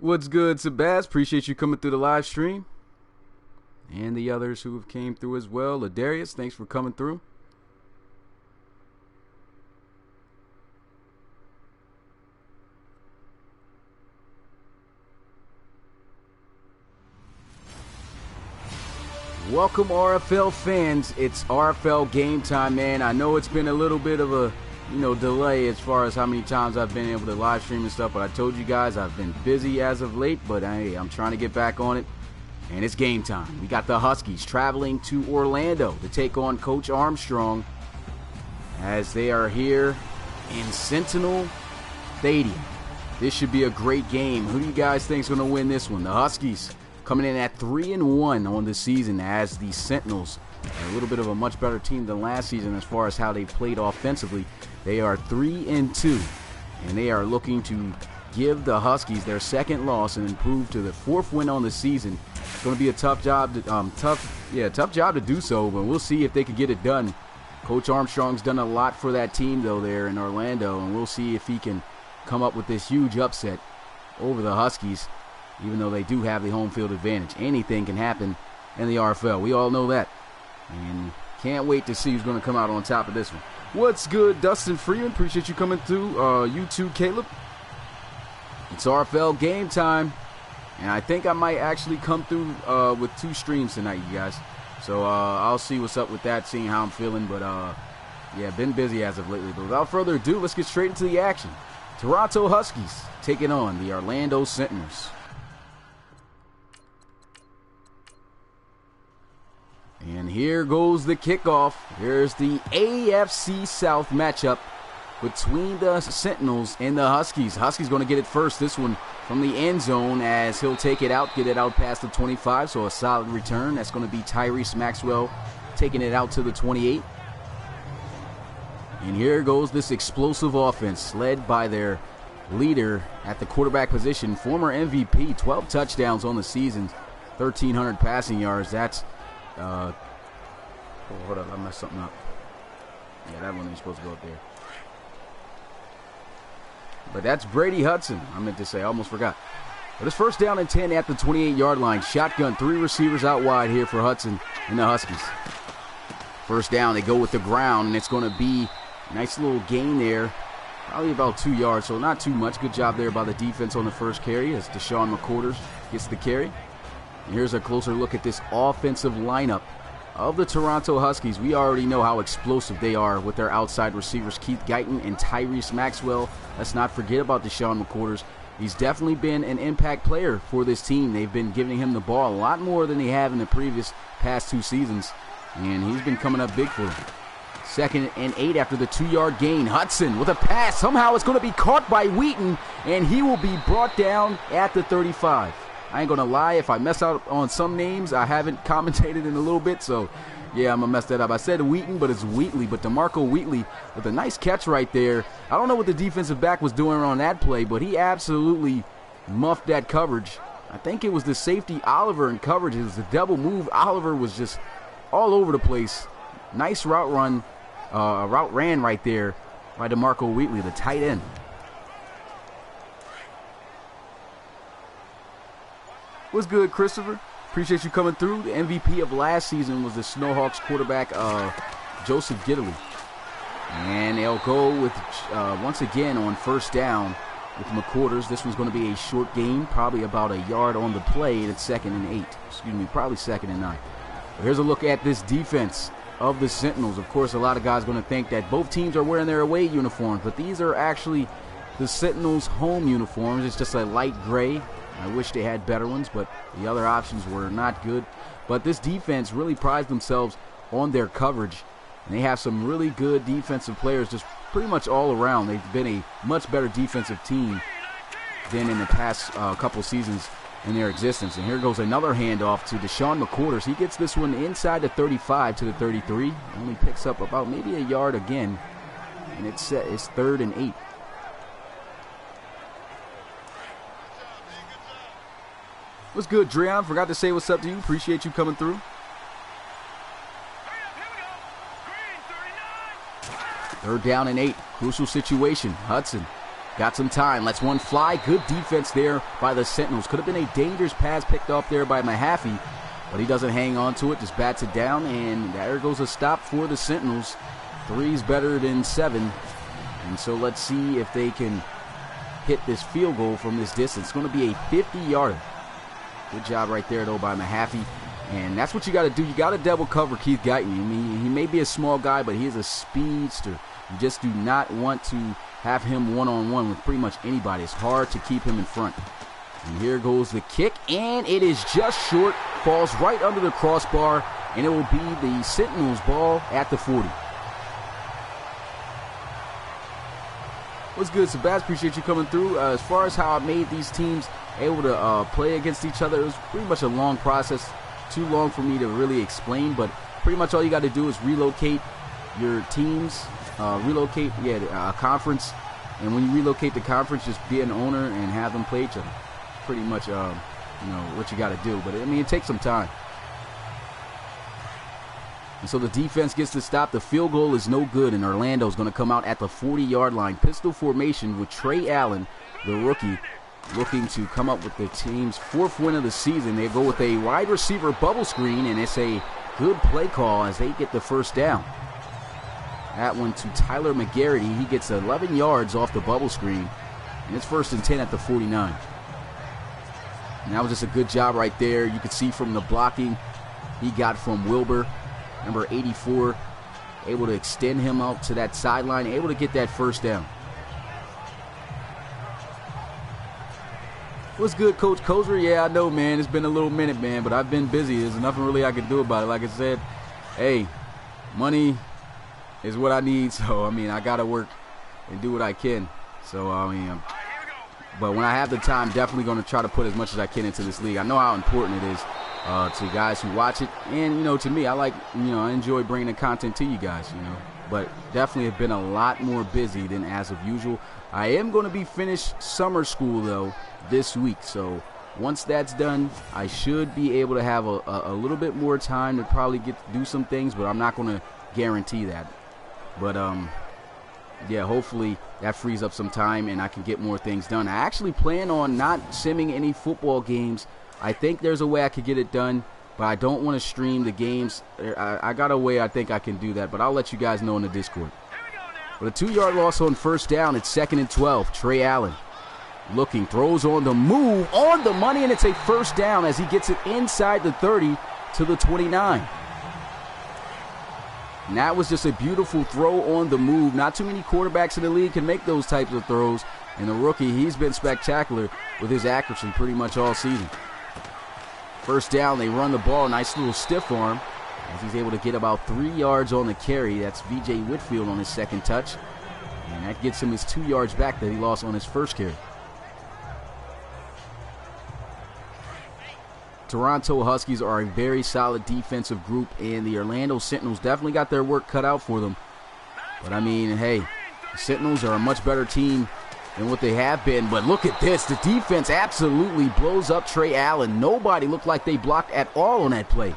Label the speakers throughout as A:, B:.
A: What's good, Sebaz? Appreciate you coming through the live stream. And the others who have came through as well. Ladarius, thanks for coming through. Welcome, RFL fans. It's RFL game time, man. I know it's been a little bit of a delay as far as how many times I've been able to live stream and stuff, but I told you guys I've been busy as of late, but hey, I'm trying to get back on it, and it's game time. We got the Huskies traveling to Orlando to take on Coach Armstrong as they are here in Sentinel Stadium. This should be a great game. Who do you guys think is going to win this one? The Huskies coming in at 3-1 on the season, as the Sentinels, a little bit of a much better team than last season as far as how they played offensively. They are 3-2, and they are looking to give the Huskies their second loss and improve to the 4th win on the season. It's going to be a tough job to do so, but we'll see if they can get it done. Coach Armstrong's done a lot for that team though there in Orlando, and we'll see if he can come up with this huge upset over the Huskies, even though they do have the home field advantage. Anything can happen in the RFL. We all know that. And can't wait to see who's going to come out on top of this one. What's good, Dustin Freeman? Appreciate you coming through. You too, Caleb. It's RFL game time. And I think I might actually come through with 2 streams tonight, you guys. So I'll see what's up with that, seeing how I'm feeling. But, yeah, been busy as of lately. But without further ado, let's get straight into the action. Toronto Huskies taking on the Orlando Sentinels. And here goes the kickoff. Here's the AFC South matchup between the Sentinels and the Huskies. Huskies going to get it first. This one from the end zone, as he'll take it out, get it out past the 25. So a solid return. That's going to be Tyrese Maxwell taking it out to the 28. And here goes this explosive offense led by their leader at the quarterback position, former MVP, 12 touchdowns on the season, 1,300 passing yards. That's hold up, I messed something up. Yeah, that one ain't supposed to go up there. But that's Brady Hudson, I meant to say. I almost forgot. But it's 1st down and 10 at the 28-yard line. Shotgun, 3 receivers out wide here for Hudson and the Huskies. 1st down, they go with the ground, and it's going to be a nice little gain there. Probably about 2 yards, so not too much. Good job there by the defense on the first carry as Deshaun McCorders gets the carry. And here's a closer look at this offensive lineup of the Toronto Huskies. We already know how explosive they are with their outside receivers, Keith Guyton and Tyrese Maxwell. Let's not forget about Deshaun McCorders. He's definitely been an impact player for this team. They've been giving him the ball a lot more than they have in the past 2 seasons, and he's been coming up big for them. 2nd and 8 after the 2-yard gain. Hudson with a pass. Somehow it's going to be caught by Wheaton, and he will be brought down at the 35. I ain't going to lie, if I mess out on some names, I haven't commentated in a little bit, so yeah, I'm going to mess that up. I said Wheaton, but it's Wheatley, but DeMarco Wheatley with a nice catch right there. I don't know what the defensive back was doing on that play, but he absolutely muffed that coverage. I think it was the safety Oliver in coverage. It was a double move. Oliver was just all over the place. Nice route ran right there by DeMarco Wheatley, the tight end. What's good, Christopher? Appreciate you coming through. The MVP of last season was the Snowhawks quarterback, Joseph Gidley. And they'll go with, once again, on 1st down with McCorders. This one's going to be a short gain, probably about a yard on the play, and it's 2nd and 8. Excuse me, probably 2nd and 9. But here's a look at this defense of the Sentinels. Of course, a lot of guys are going to think that both teams are wearing their away uniforms, but these are actually the Sentinels' home uniforms. It's just a light gray. I wish they had better ones, but the other options were not good. But this defense really prides themselves on their coverage, and they have some really good defensive players just pretty much all around. They've been a much better defensive team than in the past couple seasons in their existence. And here goes another handoff to Deshaun McCorders. He gets this one inside the 35 to the 33. Only picks up about maybe a yard again, and it's 3rd and 8. What's good, Dreon? Forgot to say what's up to you. Appreciate you coming through. 3rd down and 8. Crucial situation. Hudson Got some time. Lets one fly. Good defense there by the Sentinels. Could have been a dangerous pass picked off there by Mahaffey, but he doesn't hang on to it. Just bats it down, and there goes a stop for the Sentinels. 3's better than 7. And so let's see if they can hit this field goal from this distance. It's going to be a 50-yarder. Good job right there, though, by Mahaffey. And that's what you got to do. You got to double cover Keith Guyton. I mean, he may be a small guy, but he is a speedster. You just do not want to have him one-on-one with pretty much anybody. It's hard to keep him in front. And here goes the kick, and it is just short. Falls right under the crossbar, and it will be the Sentinels' ball at the 40. What's good, Sebastian? Appreciate you coming through. As far as how I made these teams able to play against each other, it was pretty much a long process. Too long for me to really explain, but pretty much all you got to do is relocate your teams, relocate a conference, and when you relocate the conference, just be an owner and have them play each other. Pretty much, what you got to do. But I mean, it takes some time. And so the defense gets to stop. The field goal is no good, and Orlando's going to come out at the 40-yard line. Pistol formation with Trey Allen, the rookie, looking to come up with the team's 4th win of the season. They go with a wide receiver bubble screen, and it's a good play call as they get the first down. That one to Tyler McGarity. He gets 11 yards off the bubble screen, and it's 1st and 10 at the 49. And that was just a good job right there. You could see from the blocking he got from Wilbur, number 84, able to extend him out to that sideline, able to get that first down. What's good, Coach Kozer? Yeah, I know, man. It's been a little minute, man, but I've been busy. There's nothing really I can do about it. Like I said, hey, money is what I need, so, I mean, I got to work and do what I can. So, I mean, but when I have the time, definitely going to try to put as much as I can into this league. I know how important it is to guys who watch it, and, to me, I enjoy bringing the content to you guys, but definitely have been a lot more busy than as of usual. I am going to be finished summer school, though, this week, so once that's done, I should be able to have a little bit more time to probably get to do some things, but I'm not going to guarantee that. But, yeah, hopefully that frees up some time and I can get more things done. I actually plan on not simming any football games. I think there's a way I could get it done, but I don't want to stream the games. I got a way I think I can do that, but I'll let you guys know in the Discord. But a 2-yard loss on first down. It's 2nd and 12. Trey Allen looking, throws on the move, on the money, and it's a first down as he gets it inside the 30 to the 29. And that was just a beautiful throw on the move. Not too many quarterbacks in the league can make those types of throws. And the rookie, he's been spectacular with his accuracy pretty much all season. First down, they run the ball. Nice little stiff arm as he's able to get about 3 yards on the carry. That's V.J. Whitfield on his second touch. And that gets him his 2 yards back that he lost on his first carry. Toronto Huskies are a very solid defensive group, and the Orlando Sentinels definitely got their work cut out for them. But, I mean, hey, the Sentinels are a much better team than what they have been. But look at this. The defense absolutely blows up Trey Allen. Nobody looked like they blocked at all on that play.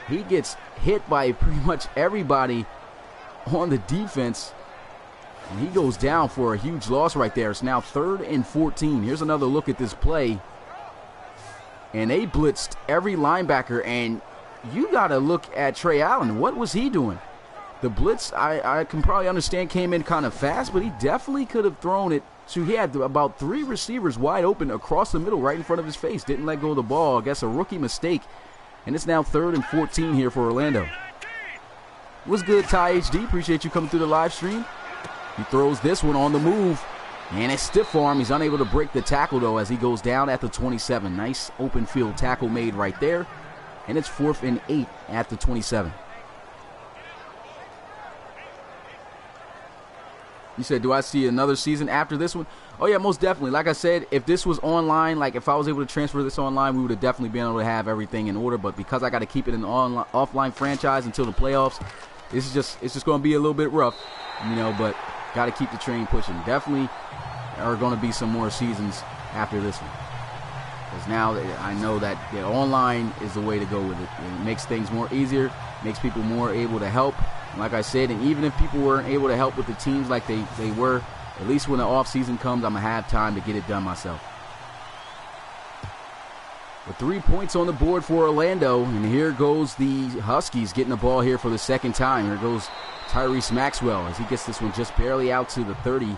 A: He gets hit by pretty much everybody on the defense, and he goes down for a huge loss right there. It's now 3rd and 14. Here's another look at this play. And they blitzed every linebacker, and you got to look at Trey Allen. What was he doing? The blitz, I can probably understand, came in kind of fast, but he definitely could have thrown it. So he had about 3 receivers wide open across the middle right in front of his face. Didn't let go of the ball. I guess a rookie mistake. And it's now 3rd and 14 here for Orlando. What's good, Ty HD? Appreciate you coming through the live stream. He throws this one on the move. And it's stiff arm. He's unable to break the tackle, though, as he goes down at the 27. Nice open field tackle made right there. And it's 4th and 8 at the 27. You said, do I see another season after this one? Oh, yeah, most definitely. Like I said, if this was online, like if I was able to transfer this online, we would have definitely been able to have everything in order. But because I got to keep it in the offline franchise until the playoffs, it's just going to be a little bit rough, but got to keep the train pushing. Definitely are going to be some more seasons after this one. Because now I know that online is the way to go with it. It makes things more easier, makes people more able to help. And like I said, and even if people weren't able to help with the teams like they were, At least when the off season comes, I'm going to have time to get it done myself. With 3 points on the board for Orlando, and here goes the Huskies getting the ball here for the second time. Here goes Tyrese Maxwell as he gets this one just barely out to the 30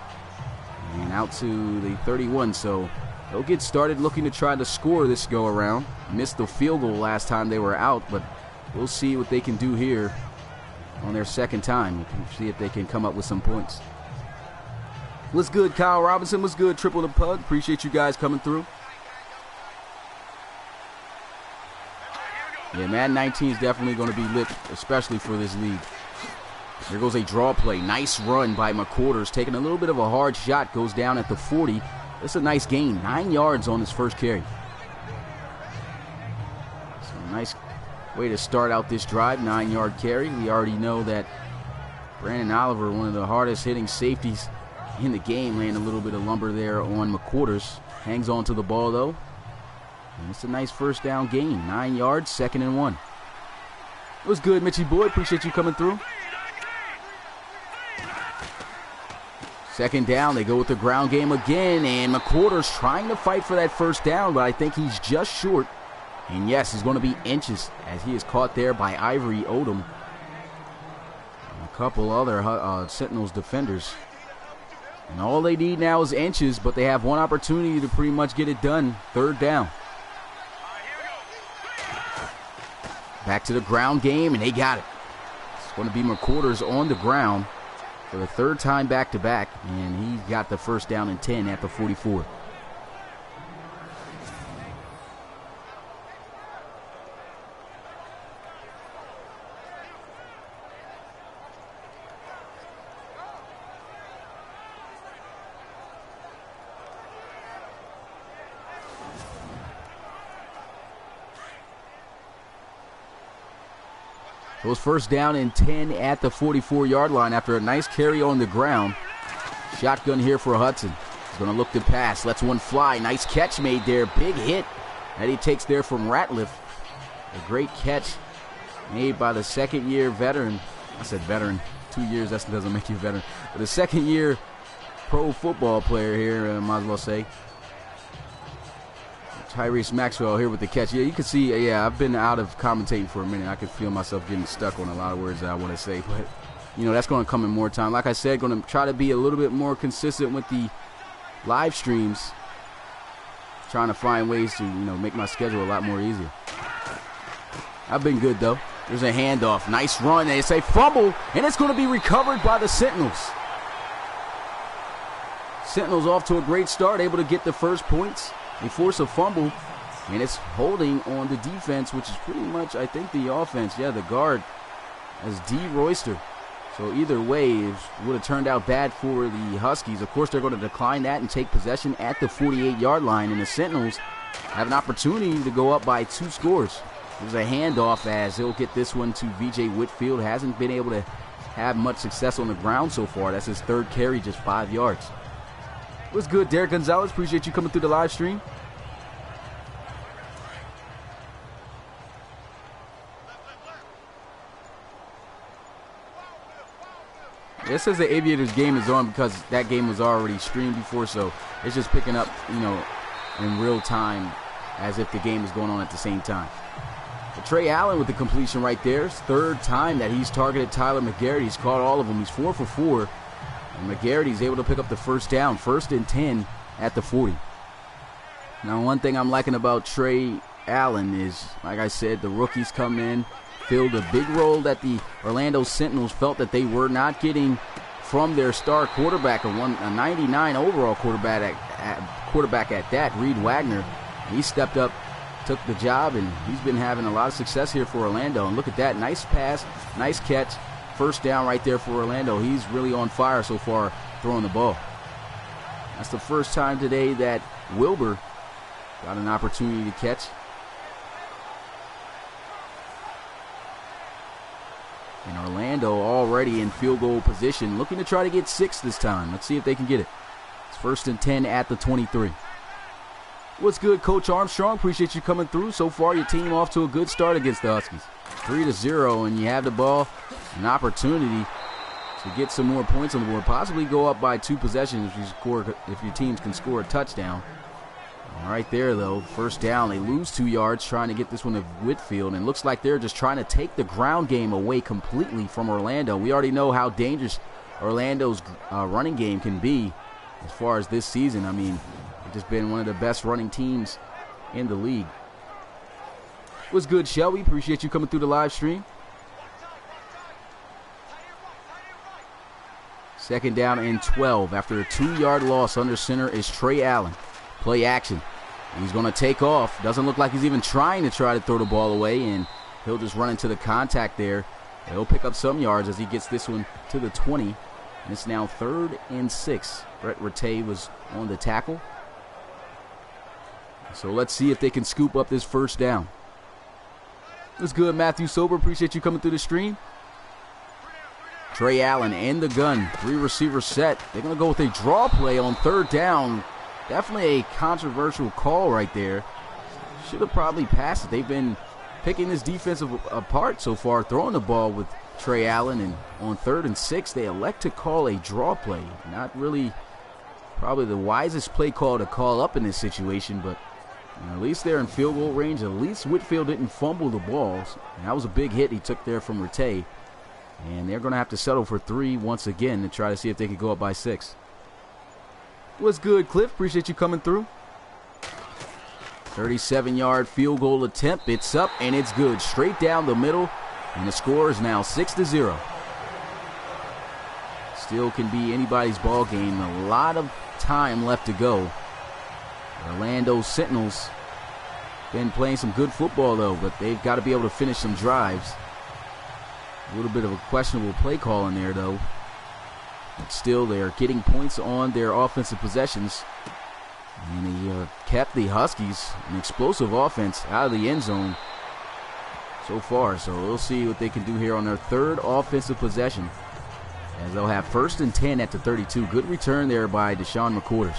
A: and out to the 31. So they'll get started looking to try to score this go around. Missed the field goal last time they were out, but we'll see what they can do here on their second time. We'll see if they can come up with some points. What's good, Kyle Robinson? What's good, Triple the Pug? Appreciate you guys coming through. Yeah, Madden 19 is definitely going to be lit, especially for this league. Here goes a draw play. Nice run by McQuarters. Taking a little bit of a hard shot. Goes down at the 40. That's a nice gain. 9 yards on his first carry. So nice way to start out this drive. 9-yard carry. We already know that Brandon Oliver, one of the hardest hitting safeties in the game, laying a little bit of lumber there on McQuarters. Hangs on to the ball, though. And it's a nice first down gain. 9 yards, 2nd and 1. What's good, Mitchie boy? Appreciate you coming through. Second down, they go with the ground game again, and McQuarters trying to fight for that first down, but I think he's just short. And yes, he's going to be inches as he is caught there by Ivory Odom and a couple other Sentinels defenders. And all they need now is inches, but they have one opportunity to pretty much get it done. Third down. Back to the ground game, and they got it. It's going to be McQuarters on the ground for the third time back-to-back, and he got the first down and 10 at the 44. So it's first down and 10 at the 44-yard line after a nice carry on the ground. Shotgun here for Hudson. He's going to look to pass. Lets one fly. Nice catch made there. Big hit that he takes there from Ratliff. A great catch made by the second-year veteran. I said veteran. 2 years, that doesn't make you a veteran. But a second-year pro football player here, I might as well say. Tyrese Maxwell here with the catch. Yeah, you can see, yeah, I've been out of commentating for a minute. I could feel myself getting stuck on a lot of words that I want to say. But, you know, that's going to come in more time. Like I said, going to try to be a little bit more consistent with the live streams. Trying to find ways to, you know, make my schedule a lot more easier. I've been good, though. There's a handoff. Nice run. They say fumble, and it's going to be recovered by the Sentinels. Sentinels off to a great start, able to get the first points. They force a fumble, and it's holding on the defense, which is pretty much, I think, the offense. Yeah, the guard as D. Royster. So either way, it would have turned out bad for the Huskies. Of course, they're going to decline that and take possession at the 48-yard line, and the Sentinels have an opportunity to go up by 2 scores. There's a handoff as he'll get this one to V.J. Whitfield. Hasn't been able to have much success on the ground so far. That's his third carry, just 5 yards. What's good, Derek Gonzalez? Appreciate you coming through the live stream. It says the Aviators game is on because that game was already streamed before, so it's just picking up, you know, in real time as if the game is going on at the same time. But Trey Allen with the completion right there. It's third time that he's targeted Tyler McGarrity. He's caught all of them. He's 4 for 4. And McGarrity's able to pick up the first down. 1st and 10 at the 40. Now, one thing I'm liking about Trey Allen is, like I said, the rookies come in, filled a big role that the Orlando Sentinels felt that they were not getting from their star quarterback, a 99 overall quarterback at that, Reed Wagner. He stepped up, took the job, and he's been having a lot of success here for Orlando. And look at that, nice pass, nice catch. First down right there for Orlando. He's really on fire so far throwing the ball. That's the first time today that Wilbur got an opportunity to catch. And Orlando already in field goal position, looking to try to get 6 this time. Let's see if they can get it. It's 1st and 10 at the 23. What's good, Coach Armstrong? Appreciate you coming through. So far, your team off to a good start against the Huskies. 3-0, and you have the ball. An opportunity to get some more points on the board, possibly go up by 2 possessions if your teams can score a touchdown. All right there, though, first down. They lose 2 yards trying to get this one to Whitfield, and it looks like they're just trying to take the ground game away completely from Orlando. We already know how dangerous Orlando's running game can be as far as this season. I mean, they've just been one of the best running teams in the league. What's good, Shelby? Appreciate you coming through the live stream. Second down and 12. After a 2-yard loss under center is Trey Allen. Play action. He's going to take off. Doesn't look like he's even trying to throw the ball away, and he'll just run into the contact there. He'll pick up some yards as he gets this one to the 20. And it's now 3rd and 6. Brett Rattay was on the tackle. So let's see if they can scoop up this first down. What's good, Matthew Sober? Appreciate you coming through the stream. Trey Allen in the gun. 3 receiver set. They're going to go with a draw play on 3rd down. Definitely a controversial call right there. Should have probably passed it. They've been picking this defense apart so far, throwing the ball with Trey Allen, and on 3rd and 6, they elect to call a draw play. Not really probably the wisest play call to call up in this situation, but at least they're in field goal range. At least Whitfield didn't fumble the balls. And that was a big hit he took there from Rattay. And they're going to have to settle for 3 once again to try to see if they can go up by 6. What's good, Cliff? Appreciate you coming through. 37-yard field goal attempt. It's up, and it's good. Straight down the middle, and the score is now 6-0. Still can be anybody's ball game. A lot of time left to go. Orlando Sentinels been playing some good football, though, but they've got to be able to finish some drives. A little bit of a questionable play call in there, though. But still, they are getting points on their offensive possessions. And they kept the Huskies, an explosive offense, out of the end zone so far. So we'll see what they can do here on their 3rd offensive possession, as they'll have 1st and 10 at the 32. Good return there by Deshaun McCorders.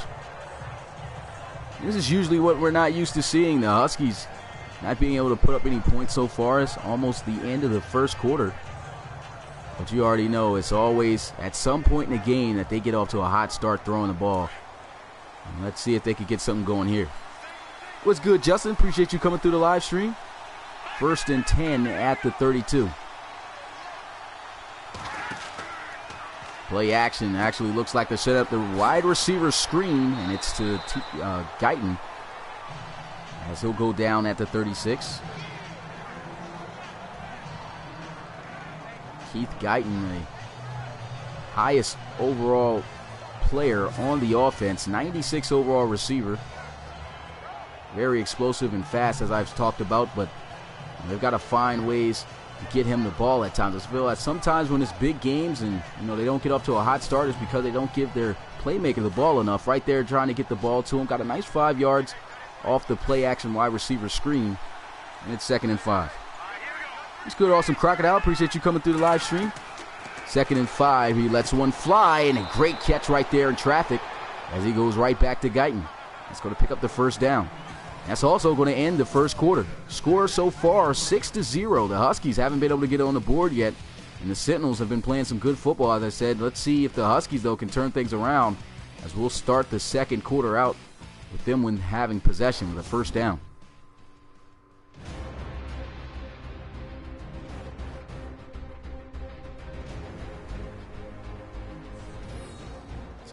A: This is usually what we're not used to seeing. The Huskies not being able to put up any points so far. It's almost the end of the first quarter. But you already know it's always at some point in the game that they get off to a hot start throwing the ball. And let's see if they can get something going here. What's good, Justin? Appreciate you coming through the live stream. 1st and 10 at the 32. Play action. Actually looks like they set up the wide receiver screen, and it's to Guyton, as he'll go down at the 36. Keith Guyton, the highest overall player on the offense, 96 overall receiver. Very explosive and fast, as I've talked about, but they've got to find ways to get him the ball at times. I feel like sometimes when it's big games and they don't get up to a hot start, it's because they don't give their playmaker the ball enough. Right there trying to get the ball to him. Got a nice 5 yards off the play action wide receiver screen, and it's 2nd and 5. It's good, Awesome Crocodile. Appreciate you coming through the live stream. 2nd and 5. He lets one fly, and a great catch right there in traffic as he goes right back to Guyton. That's going to pick up the 1st down. That's also going to end the first quarter. Score so far 6-0. The Huskies haven't been able to get on the board yet, and the Sentinels have been playing some good football, as I said. Let's see if the Huskies, though, can turn things around, as we'll start the second quarter out with them when having possession with a 1st down.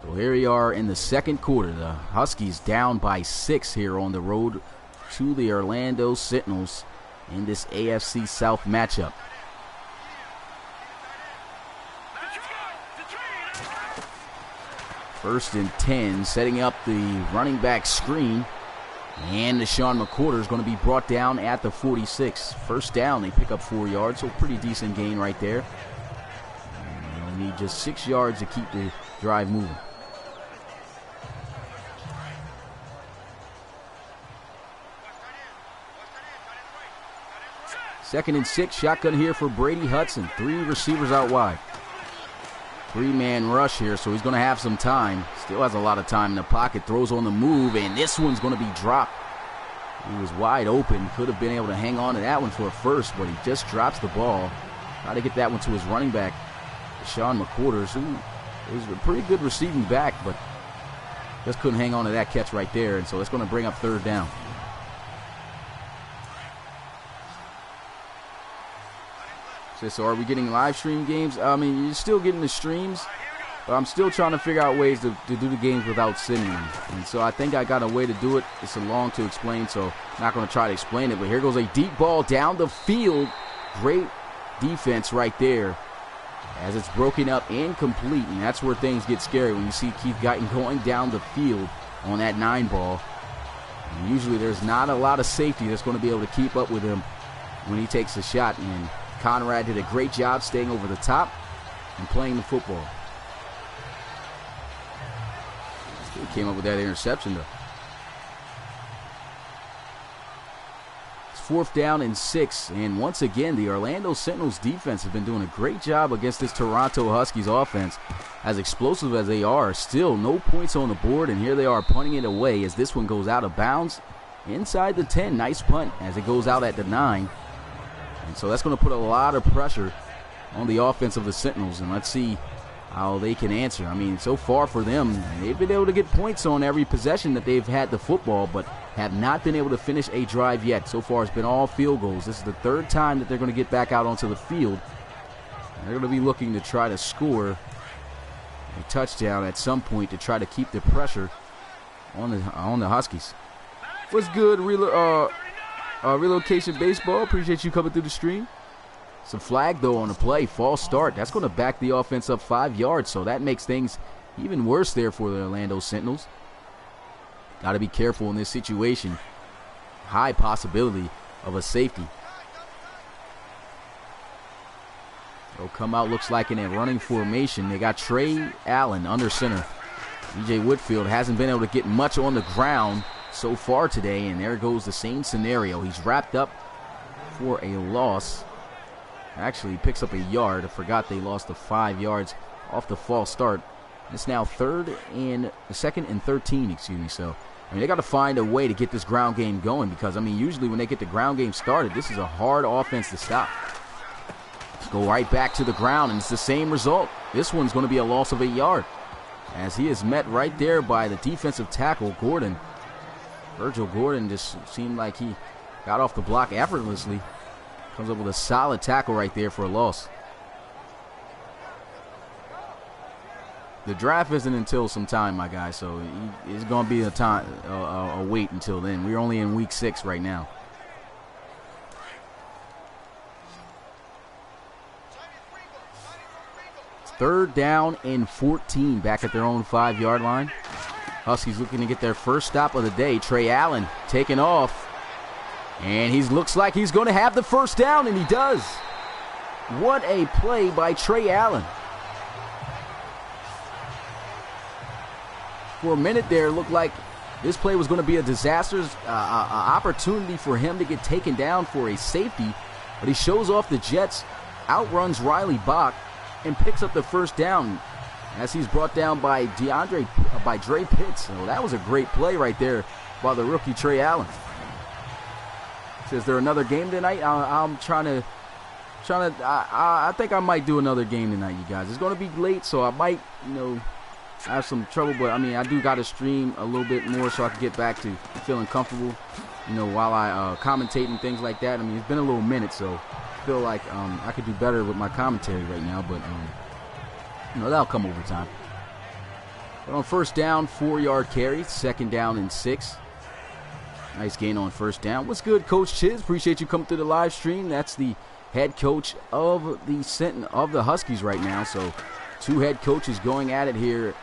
A: So here we are in the second quarter. The Huskies down by 6 here on the road to the Orlando Sentinels in this AFC South matchup. First and 10, setting up the running back screen. And Deshaun McCorder is going to be brought down at the 46. 1st down, they pick up 4 yards, so pretty decent gain right there. And they'll need just 6 yards to keep the drive moving. Second and 6, shotgun here for Brady Hudson. 3 receivers out wide. 3-man rush here, so he's going to have some time. Still has a lot of time in the pocket. Throws on the move, and this one's going to be dropped. He was wide open. Could have been able to hang on to that one for a first, but he just drops the ball. Try to get that one to his running back. Sean McQuarters, who is a pretty good receiving back, but just couldn't hang on to that catch right there. And so it's going to bring up third down. So are we getting live stream games? I mean, you're still getting the streams, but I'm still trying to figure out ways to do the games without sending them. And so I think I got a way to do it. It's a long to explain, so I'm not going to try to explain it. But here goes a deep ball down the field. Great defense right there as it's broken up incomplete. And that's where things get scary when you see Keith Guyton going down the field on that 9 ball. And usually there's not a lot of safety that's going to be able to keep up with him when he takes a shot. And Conrad did a great job staying over the top and playing the football. Still came up with that interception, though. It's 4th down and 6. And once again, the Orlando Sentinels defense has been doing a great job against this Toronto Huskies offense. As explosive as they are, still no points on the board. And here they are punting it away as this one goes out of bounds inside the 10. Nice punt as it goes out at the 9. And so that's going to put a lot of pressure on the offense of the Sentinels. And let's see how they can answer. I mean, so far for them, they've been able to get points on every possession that they've had the football, but have not been able to finish a drive yet. So far it's been all field goals. This is the 3rd time that they're going to get back out onto the field. And they're going to be looking to try to score a touchdown at some point to try to keep the pressure on the Huskies. What's good, Relocation Baseball? Appreciate you coming through the stream. Some flag, though, on the play. False start. That's going to back the offense up 5 yards, so that makes things even worse there for the Orlando Sentinels. Got to be careful in this situation. High possibility of a safety. They'll come out, looks like, in a running formation. They got Trey Allen under center. DJ Whitfield hasn't been able to get much on the ground so far today, and there goes the same scenario. He's wrapped up for a loss. Actually, he picks up a yard. I forgot they lost the 5 yards off the false start. It's now 2nd and 13, excuse me. So, I mean, they got to find a way to get this ground game going because, I mean, usually when they get the ground game started, this is a hard offense to stop. Let's go right back to the ground, and it's the same result. This one's going to be a loss of a yard as he is met right there by the defensive tackle, Gordon. Virgil Gordon just seemed like he got off the block effortlessly. Comes up with a solid tackle right there for a loss. The draft isn't until some time, my guy, so it's going to be a wait until then. We're only in week 6 right now. It's 3rd down and 14 back at their own 5-yard line. Huskies looking to get their first stop of the day. Trey Allen taking off. And he looks like he's going to have the first down, and he does. What a play by Trey Allen. For a minute there, it looked like this play was going to be a disastrous opportunity for him to get taken down for a safety. But he shows off the Jets, outruns Riley Bach, and picks up the first down as he's brought down by Dre Pitts. So that was a great play right there by the rookie Trey Allen. Is there another game tonight? I'm trying to. I think I might do another game tonight, you guys. It's going to be late, so I might, have some trouble. But I mean, I do got to stream a little bit more so I can get back to feeling comfortable, while I commentate and things like that. I mean, it's been a little minute, so I feel like I could do better with my commentary right now. But that'll come over time. But on first down, 4-yard carry, 2nd down and 6. Nice gain on first down. What's good, Coach Chiz? Appreciate you coming through the live stream. That's the head coach of the Huskies right now. So 2 head coaches going at it here.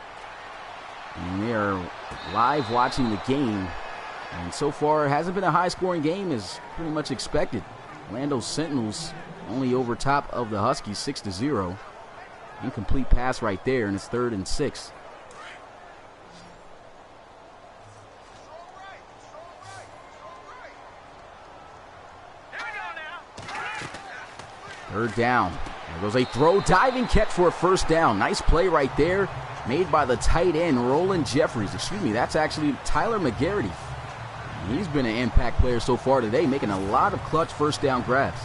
A: And they are live watching the game. And so far, it hasn't been a high-scoring game as pretty much expected. Orlando Sentinels only over top of the Huskies 6-0. Incomplete pass right there, and it's 3rd and 6. Third down. There goes a throw, diving catch for a first down. Nice play right there made by the tight end, Roland Jeffries. Excuse me, that's actually Tyler McGarity. He's been an impact player so far today, making a lot of clutch first down grabs.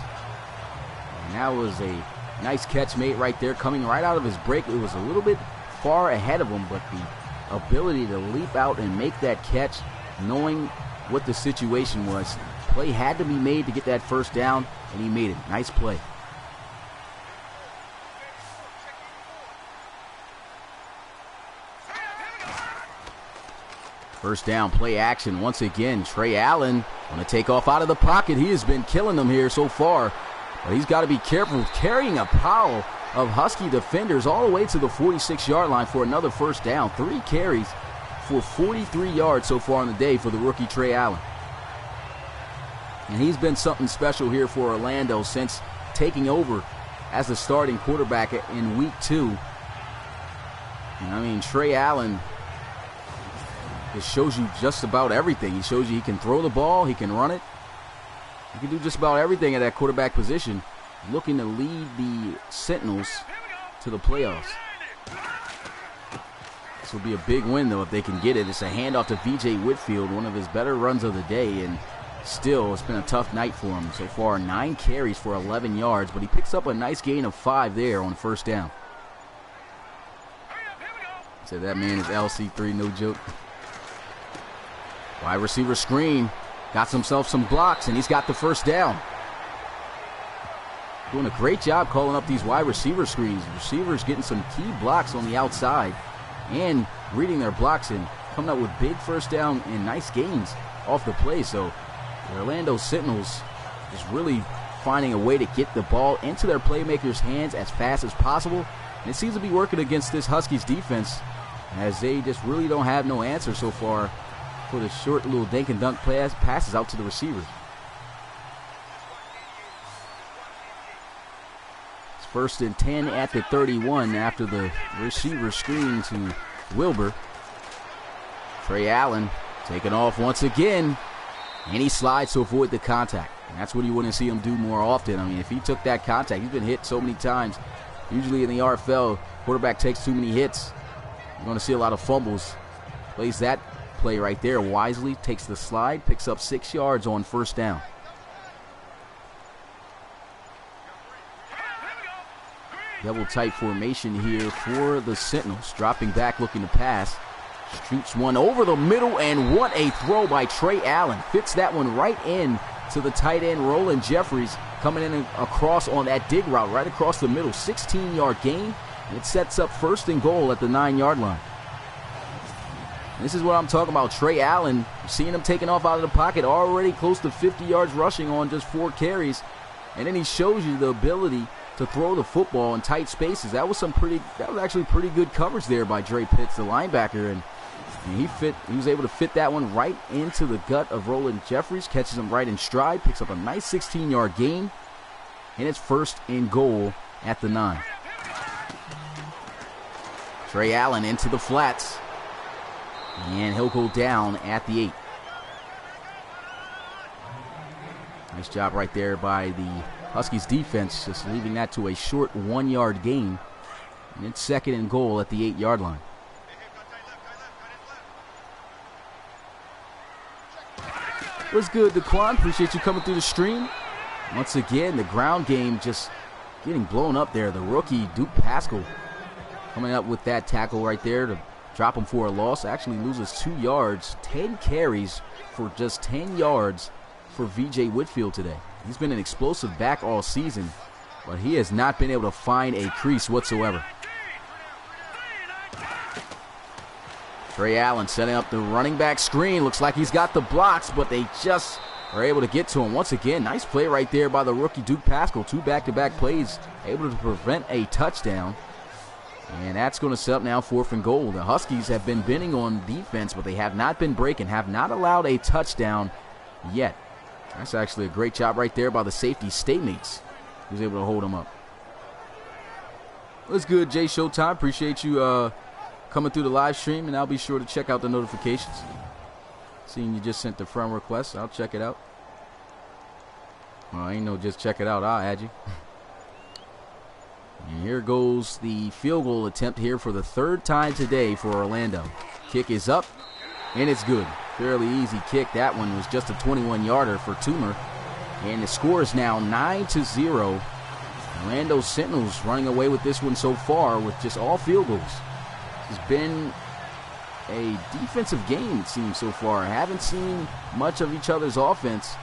A: And that was a Nice catch made right there, coming right out of his break. It was a little bit far ahead of him, but the ability to leap out and make that catch, knowing what the situation was. Play had to be made to get that first down, and he made it. Nice play. First down, play action once again. Trey Allen going to take off out of the pocket. He has been killing them here so far, but he's got to be careful, carrying a pile of Husky defenders all the way to the 46-yard line for another first down. 3 carries for 43 yards so far on the day for the rookie Trey Allen. And he's been something special here for Orlando since taking over as the starting quarterback in week 2. And I mean, Trey Allen, it shows you just about everything. He shows you he can throw the ball, he can run it. He can do just about everything at that quarterback position, looking to lead the Sentinels to the playoffs. This will be a big win, though, if they can get it. It's a handoff to V.J. Whitfield, one of his better runs of the day, and still, it's been a tough night for him. So far, 9 carries for 11 yards, but he picks up a nice gain of 5 there on first down. So that man is LC3, no joke. Wide receiver screen. Got himself some blocks, and he's got the first down. Doing a great job calling up these wide receiver screens. Receivers getting some key blocks on the outside and reading their blocks and coming up with big first down and nice gains off the play. So the Orlando Sentinels is really finding a way to get the ball into their playmakers' hands as fast as possible. And it seems to be working against this Huskies defense, as they just really don't have no answer so far for the short little dink and dunk passes out to the receivers. It's 1st and 10 at the 31 after the receiver screen to Wilbur. Trey Allen taking off once again, and he slides to avoid the contact. And that's what you wouldn't see him do more often. I mean, if he took that contact, he's been hit so many times. Usually in the RFL, quarterback takes too many hits. You're going to see a lot of fumbles. Plays that play right there wisely, takes the slide, picks up 6 yards on first down. Double tight formation here for the Sentinels. Dropping back, looking to pass. Shoots one over the middle, and what a throw by Trey Allen. Fits that one right in to the tight end, Roland Jeffries, coming in across on that dig route, right across the middle. 16-yard gain, and it sets up 1st and goal at the 9-yard line. This is what I'm talking about. Trey Allen, seeing him taking off out of the pocket, already close to 50 yards rushing on just 4 carries. And then he shows you the ability to throw the football in tight spaces. That was actually pretty good coverage there by Dre Pitts, the linebacker, and he was able to fit that one right into the gut of Roland Jeffries, catches him right in stride, picks up a nice 16-yard gain, and it's 1st and goal at the 9. Trey Allen into the flats, and he'll go down at the 8. Nice job right there by the Huskies defense, just leaving that to a short 1-yard gain. And it's 2nd and goal at the 8-yard line. What's good, Daquan? Appreciate you coming through the stream. Once again, the ground game just getting blown up there. The rookie, Duke Pascal, coming up with that tackle right there to drop him for a loss. Actually loses 2 yards, 10 carries for just 10 yards for V.J. Whitfield today. He's been an explosive back all season, but he has not been able to find a crease whatsoever. Trey Allen setting up the running back screen. Looks like he's got the blocks, but they just are able to get to him. Once again, nice play right there by the rookie Duke Pascal. 2 back-to-back plays, able to prevent a touchdown. And that's going to set up now 4th and goal. The Huskies have been bending on defense, but they have not been breaking, have not allowed a touchdown yet. That's actually a great job right there by the safety, Staymates, who's able to hold him up. What's good, Jay Showtime? Appreciate you coming through the live stream, and I'll be sure to check out the notifications. Seeing you just sent the friend request, I'll check it out. Well, I ain't no just check it out, I'll add you. And here goes the field goal attempt here for the 3rd time today for Orlando. Kick is up, and it's good. Fairly easy kick. That one was just a 21-yarder for Toomer. And the score is now 9-0 Orlando Sentinels running away with this one so far with just all field goals. It's been a defensive game, it seems, so far. I haven't seen much of each other's offense.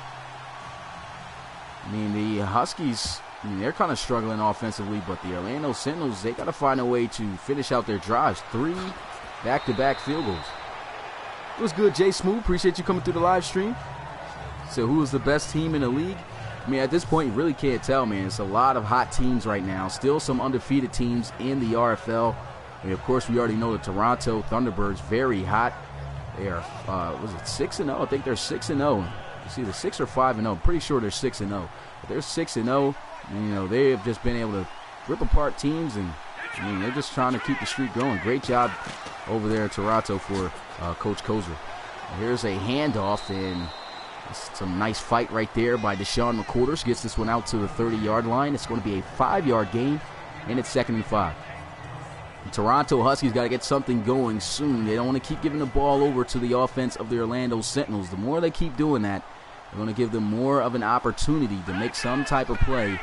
A: I mean, the Huskies, they're kind of struggling offensively, but the Orlando Sentinels, they got to find a way to finish out their drives. 3 back-to-back field goals. It was good, Jay Smooth. Appreciate you coming through the live stream. So who is the best team in the league? I mean, at this point, you really can't tell, man. It's a lot of hot teams right now. Still some undefeated teams in the RFL. And of course, we already know the Toronto Thunderbirds, very hot. They are, was it 6-0? I think they're 6-0. It's either 6 or 5-0. I'm pretty sure they're 6-0. But they're 6-0, and you know they have just been able to rip apart teams, and I mean they're just trying to keep the streak going. Great job over there in Toronto for Coach Kozer. Here's a handoff, and some nice fight right there by Deshaun McQuarters. Gets this one out to the 30-yard line. It's going to be a 5-yard gain, and it's 2nd and 5. The Toronto Huskies got to get something going soon. They don't want to keep giving the ball over to the offense of the Orlando Sentinels. The more they keep doing that, they're going to give them more of an opportunity to make some type of play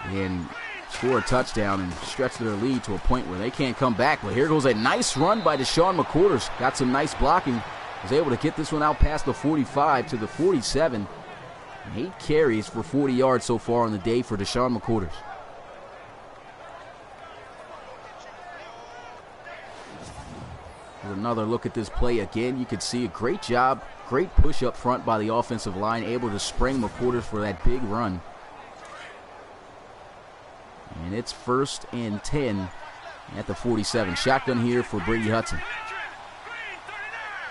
A: and score a touchdown and stretch their lead to a point where they can't come back. But here goes a nice run by Deshaun McQuarters. Got some nice blocking. Was able to get this one out past the 45 to the 47. 8 carries for 40 yards so far on the day for Deshaun McQuarters. Here's another look at this play again. You could see a great job, great push up front by the offensive line, able to spring McQuarters for that big run. And it's 1st and 10 at the 47. Shotgun here for Brady Hudson.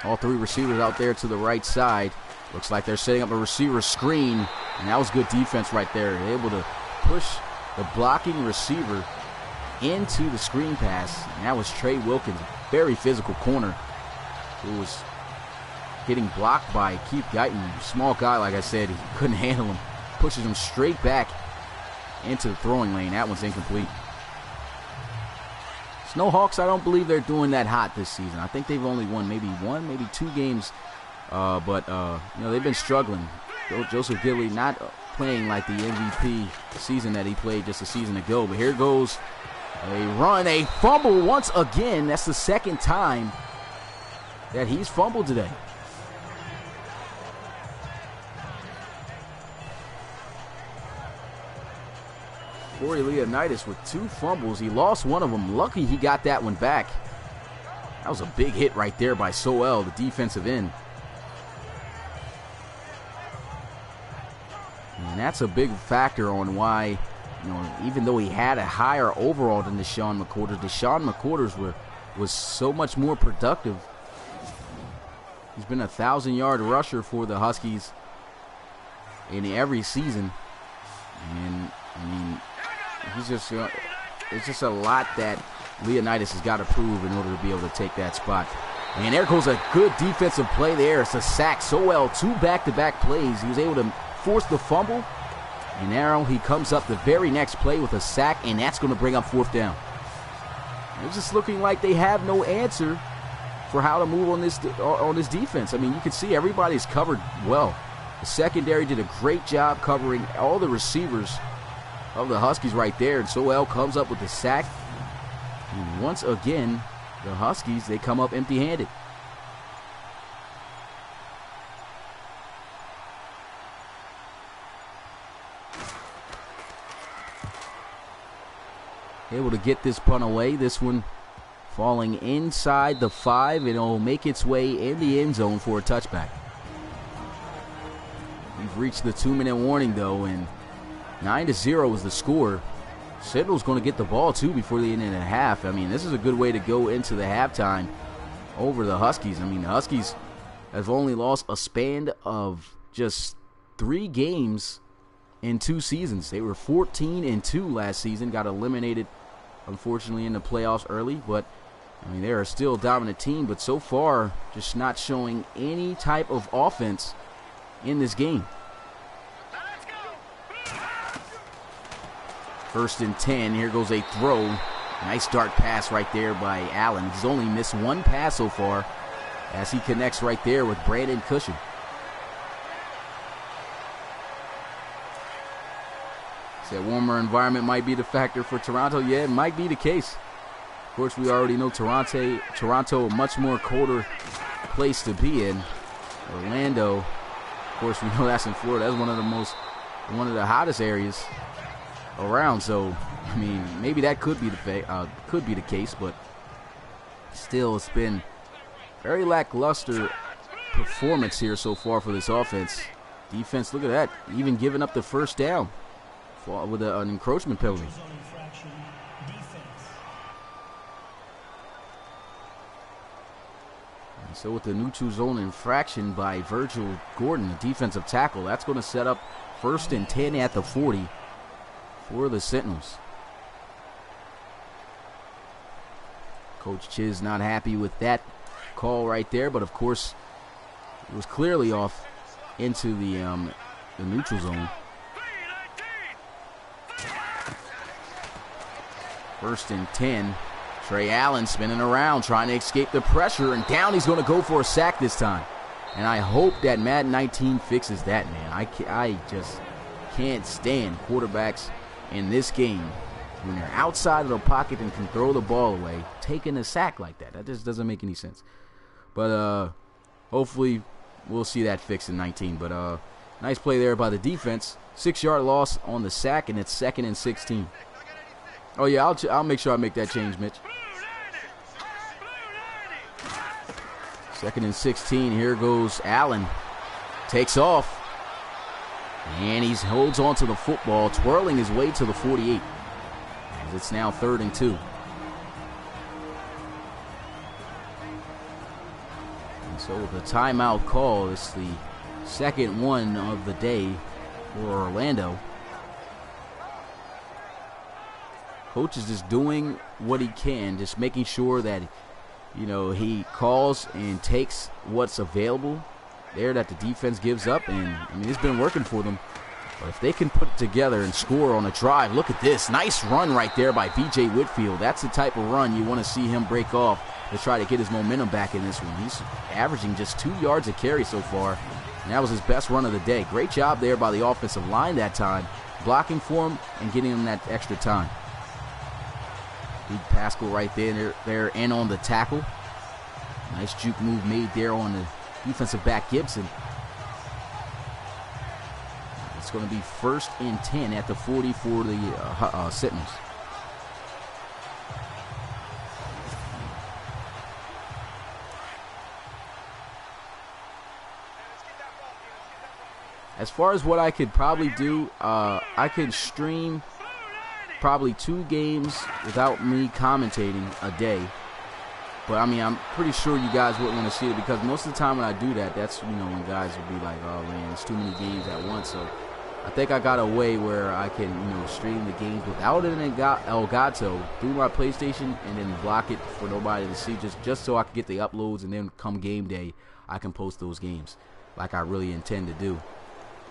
A: All 3 receivers out there to the right side. Looks like they're setting up a receiver screen, and that was good defense right there. They're able to push the blocking receiver into the screen pass, and that was Trey Wilkins, very physical corner, who was getting blocked by Keith Guyton. Small guy, like I said, he couldn't handle him. Pushes him straight back into the throwing lane. That one's incomplete. Snowhawks, I don't believe they're doing that hot this season. I think they've only won maybe 2 games, but you know, they've been struggling. Joseph Gidley not playing like the MVP season that he played just a season ago. But here goes a run, a fumble once again. That's the 2nd time that he's fumbled today. Corey Leonidas with 2 fumbles. He lost one of them. Lucky he got that one back. That was a big hit right there by Soel, the defensive end. And that's a big factor on why, you know, even though he had a higher overall than Deshaun McQuarters was so much more productive. He's been a 1,000-yard rusher for the Huskies in every season. And, I mean, he's just, it's just a lot that Leonidas has got to prove in order to be able to take that spot. And there goes a good defensive play there. It's a sack. Soel, 2 back-to-back plays. He was able to force the fumble. And now he comes up the very next play with a sack, and that's going to bring up 4th down. It's just looking like they have no answer for how to move on this defense. I mean, you can see everybody's covered well. The secondary did a great job covering all the receivers of the Huskies right there. And Soel comes up with the sack. And once again, the Huskies, they come up empty-handed. Able to get this punt away. This one falling inside the 5, and it'll make its way in the end zone for a touchback. We've reached the 2-minute warning, though, and 9-0 is the score. Sentinel's going to get the ball, too, before the end of the half. I mean, this is a good way to go into the halftime over the Huskies. I mean, the Huskies have only lost a span of just 3 games in 2 seasons. They were 14-2 last season, got eliminated, unfortunately, in the playoffs early. But, I mean, they are still a dominant team, but so far just not showing any type of offense in this game. 1st and 10. Here goes a throw. Nice dart pass right there by Allen. He's only missed 1 pass so far as he connects right there with Brandon Cushion. Said warmer environment might be the factor for Toronto. Yeah, it might be the case. Of course, we already know Toronto, a much more colder place to be in. Orlando, of course, we know that's in Florida. That's one of the hottest areas around. So, I mean, maybe that could be the case, but still, it's been very lackluster performance here so far for this offense. Defense, look at that, even giving up the first down with an encroachment penalty. And so with the neutral zone infraction by Virgil Gordon, the defensive tackle, that's going to set up 1st and 10 at the 40 for the Sentinels. Coach Chiz not happy with that call right there, but of course it was clearly off into the neutral zone. 1st and 10. Trey Allen spinning around, trying to escape the pressure, and down he's going to go for a sack this time. And I hope that Madden 19 fixes that, man. I just can't stand quarterbacks in this game when they're outside of the pocket and can throw the ball away, taking a sack like that. That just doesn't make any sense. But hopefully we'll see that fixed in 19. But nice play there by the defense. 6-yard loss on the sack, and it's 2nd and 16. Oh yeah, I'll make sure I make that change, Mitch. 2nd and 16. Here goes Allen. Takes off. And he holds on to the football, twirling his way to the 48. As it's now 3rd and 2. And so with the timeout call, it's the 2nd one of the day for Orlando. Coach is just doing what he can, just making sure that, you know, he calls and takes what's available there that the defense gives up. And, I mean, it's been working for them. But if they can put it together and score on a drive, look at this. Nice run right there by B.J. Whitfield. That's the type of run you want to see him break off to try to get his momentum back in this one. He's averaging just 2 yards a carry so far, and that was his best run of the day. Great job there by the offensive line that time, blocking for him and getting him that extra time. Big Pascal right there and on the tackle. Nice juke move made there on the defensive back Gibson. It's going to be 1st and 10 at the 40 for the Sentinels. As far as what I could probably do, I could stream probably 2 games without me commentating a day. But I mean, I'm pretty sure you guys wouldn't want to see it, because most of the time when I do that, that's, you know, when guys will be like, oh man, it's too many games at once. So I think I got a way where I can, you know, stream the games without an Elgato through my PlayStation and then block it for nobody to see, just so I can get the uploads, and then come game day, I can post those games like I really intend to do.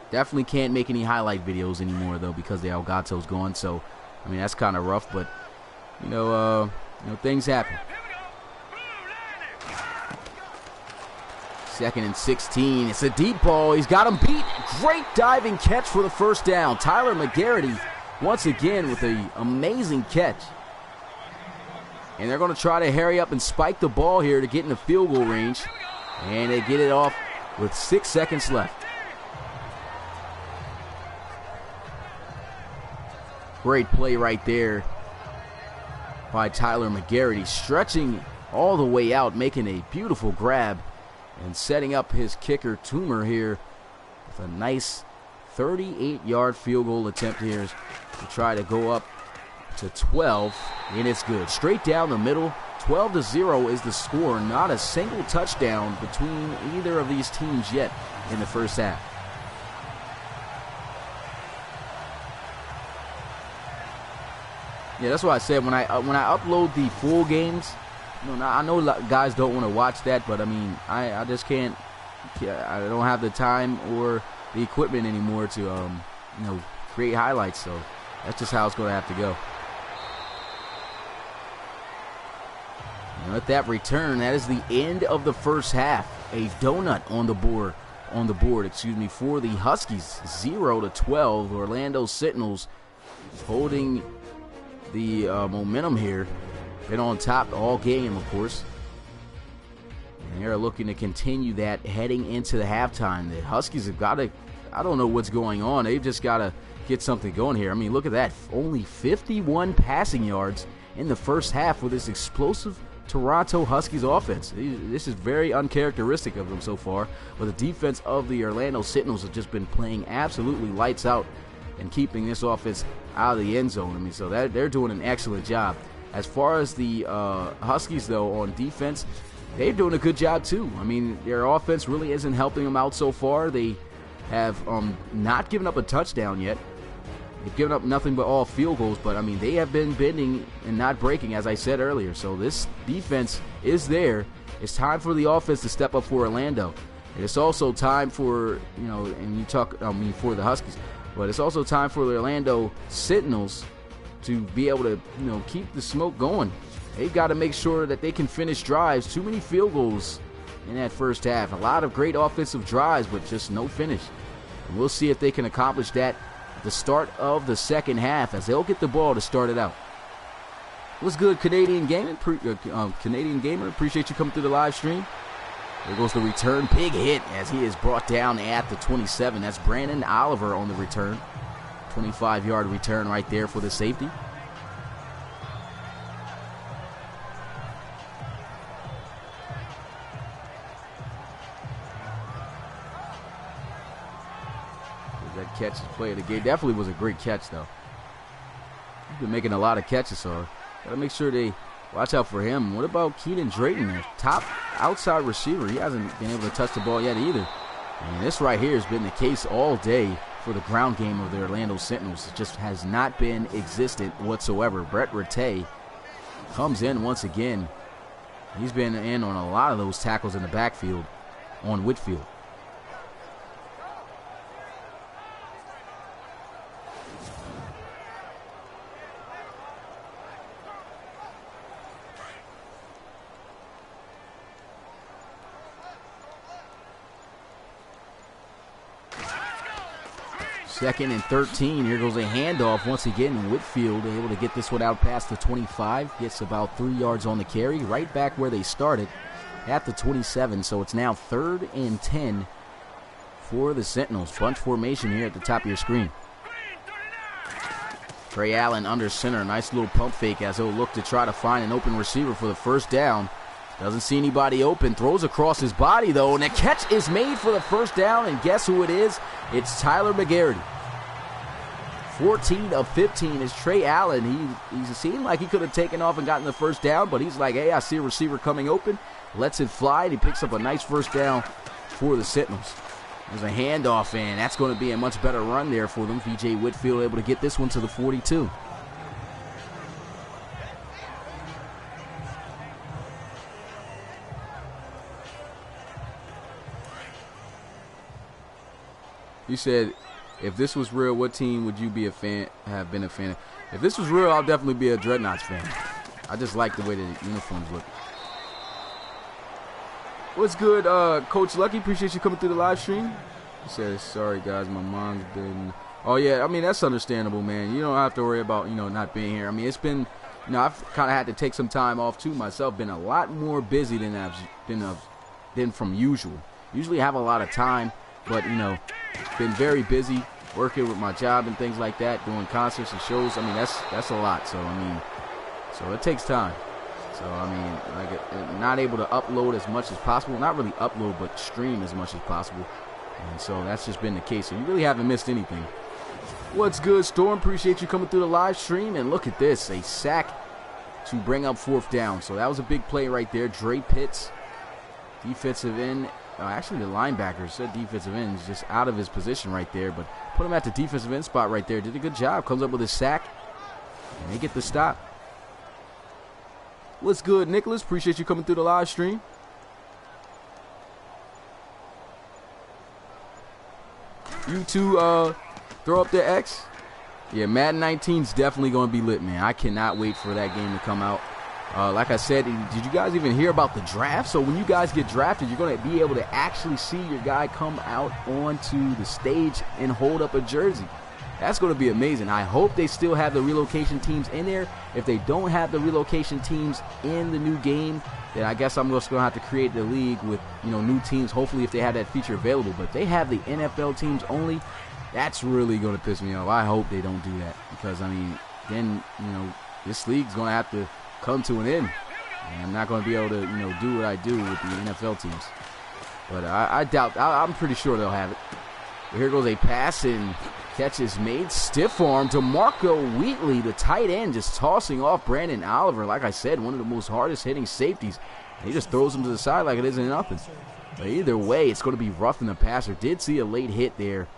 A: Definitely can't make any highlight videos anymore though, because the Elgato's gone. So I mean, that's kind of rough, but you know, things happen. 2nd and 16. It's a deep ball. He's got him beat. Great diving catch for the first down. Tyler McGarity once again with an amazing catch. And they're going to try to hurry up and spike the ball here to get in the field goal range. And they get it off with 6 seconds left. Great play right there by Tyler McGarity, stretching all the way out, making a beautiful grab, and setting up his kicker Toomer here with a nice 38-yard field goal attempt here to try to go up to 12, and it's good. Straight down the middle, 12-0 is the score. Not a single touchdown between either of these teams yet in the first half. Yeah, that's what I said when I upload the full games. You know, I know guys don't want to watch that, but I mean, I just can't. I don't have the time or the equipment anymore to you know, create highlights. So that's just how it's going to have to go. And with that return, that is the end of the first half. A donut on the board. For the Huskies, 0-12. Orlando Sentinels holding the momentum here. Been on top all game, of course. And they're looking to continue that heading into the halftime. The Huskies have got to, I don't know what's going on. They've just got to get something going here. I mean, look at that. Only 51 passing yards in the first half with this explosive Toronto Huskies offense. This is very uncharacteristic of them so far. But the defense of the Orlando Sentinels have just been playing absolutely lights out and keeping this offense out of the end zone. I mean, so they're doing an excellent job. As far as the Huskies, though, on defense, they're doing a good job, too. I mean, their offense really isn't helping them out so far. They have not given up a touchdown yet. They've given up nothing but all field goals, but, I mean, they have been bending and not breaking, as I said earlier. So this defense is there. It's time for the offense to step up for Orlando. And it's also time for, and you talk, for the Huskies, but it's also time for the Orlando Sentinels to be able to, keep the smoke going. They've got to make sure that they can finish drives. Too many field goals in that first half. A lot of great offensive drives, but just no finish. And we'll see if they can accomplish that at the start of the second half as they'll get the ball to start it out. What's good, Canadian Gamer? Appreciate you coming through the live stream. There goes the return. Big hit as he is brought down at the 27. That's Brandon Oliver on the return. 25-yard return right there for the safety. That catch is play of the game. Definitely was a great catch, though. He's been making a lot of catches, so got to make sure they watch out for him. What about Keenan Drayton, their top outside receiver? He hasn't been able to touch the ball yet either. And this right here has been the case all day for the ground game of the Orlando Sentinels. It just has not been existent whatsoever. Brett Rattay comes in once again. He's been in on a lot of those tackles in the backfield on Whitfield. Second and 13. Here goes a handoff once again. Whitfield able to get this one out past the 25. Gets about 3 yards on the carry. Right back where they started at the 27. So it's now 3rd and 10 for the Sentinels. Bunch formation here at the top of your screen. Trey Allen under center. Nice little pump fake as he'll look to try to find an open receiver for the first down. Doesn't see anybody open. Throws across his body, though, and the catch is made for the first down, and guess who it is? It's Tyler McGarity. 14 of 15 is Trey Allen. He's seemed like he could have taken off and gotten the first down, but he's like, hey, I see a receiver coming open. Lets it fly, and he picks up a nice first down for the Sentinels. There's a handoff, and that's going to be a much better run there for them. V.J. Whitfield able to get this one to the 42. You said, if this was real, what team would you be have been a fan of? If this was real, I'll definitely be a Dreadnoughts fan. I just like the way the uniforms look. What's good, Coach Lucky? Appreciate you coming through the live stream. He says, sorry, guys, my mom's been... Oh, yeah, I mean, that's understandable, man. You don't have to worry about, not being here. I mean, it's been, I've kind of had to take some time off, too, myself. Been a lot more busy than I've been from usual. Usually have a lot of time, but, been very busy working with my job and things like that, doing concerts and shows. I mean, that's a lot. So, so it takes time. So, not able to upload as much as possible. Not really upload, but stream as much as possible. And so that's just been the case. So you really haven't missed anything. What's good, Storm? Appreciate you coming through the live stream. And look at this, a sack to bring up 4th down. So that was a big play right there. Dre Pitts, defensive end. Actually, the linebacker said defensive end is just out of his position right there. But put him at the defensive end spot right there. Did a good job. Comes up with a sack. And they get the stop. What's good, Nicholas? Appreciate you coming through the live stream. You two throw up the X. Yeah, Madden 19 is definitely going to be lit, man. I cannot wait for that game to come out. Like I said, did you guys even hear about the draft? So when you guys get drafted, you're going to be able to actually see your guy come out onto the stage and hold up a jersey. That's going to be amazing. I hope they still have the relocation teams in there. If they don't have the relocation teams in the new game, then I guess I'm just going to have to create the league with, new teams, hopefully if they have that feature available. But if they have the NFL teams only, that's really going to piss me off. I hope they don't do that because, then, this league's going to have to come to an end. And I'm not going to be able to, do what I do with the NFL teams. But I doubt, I'm pretty sure they'll have it. But here goes a pass and catch is made. Stiff arm to Marco Wheatley, the tight end, just tossing off Brandon Oliver. Like I said, one of the most hardest hitting safeties. And he just throws him to the side like it isn't nothing. But either way, it's going to be rough in the passer. Did see a late hit there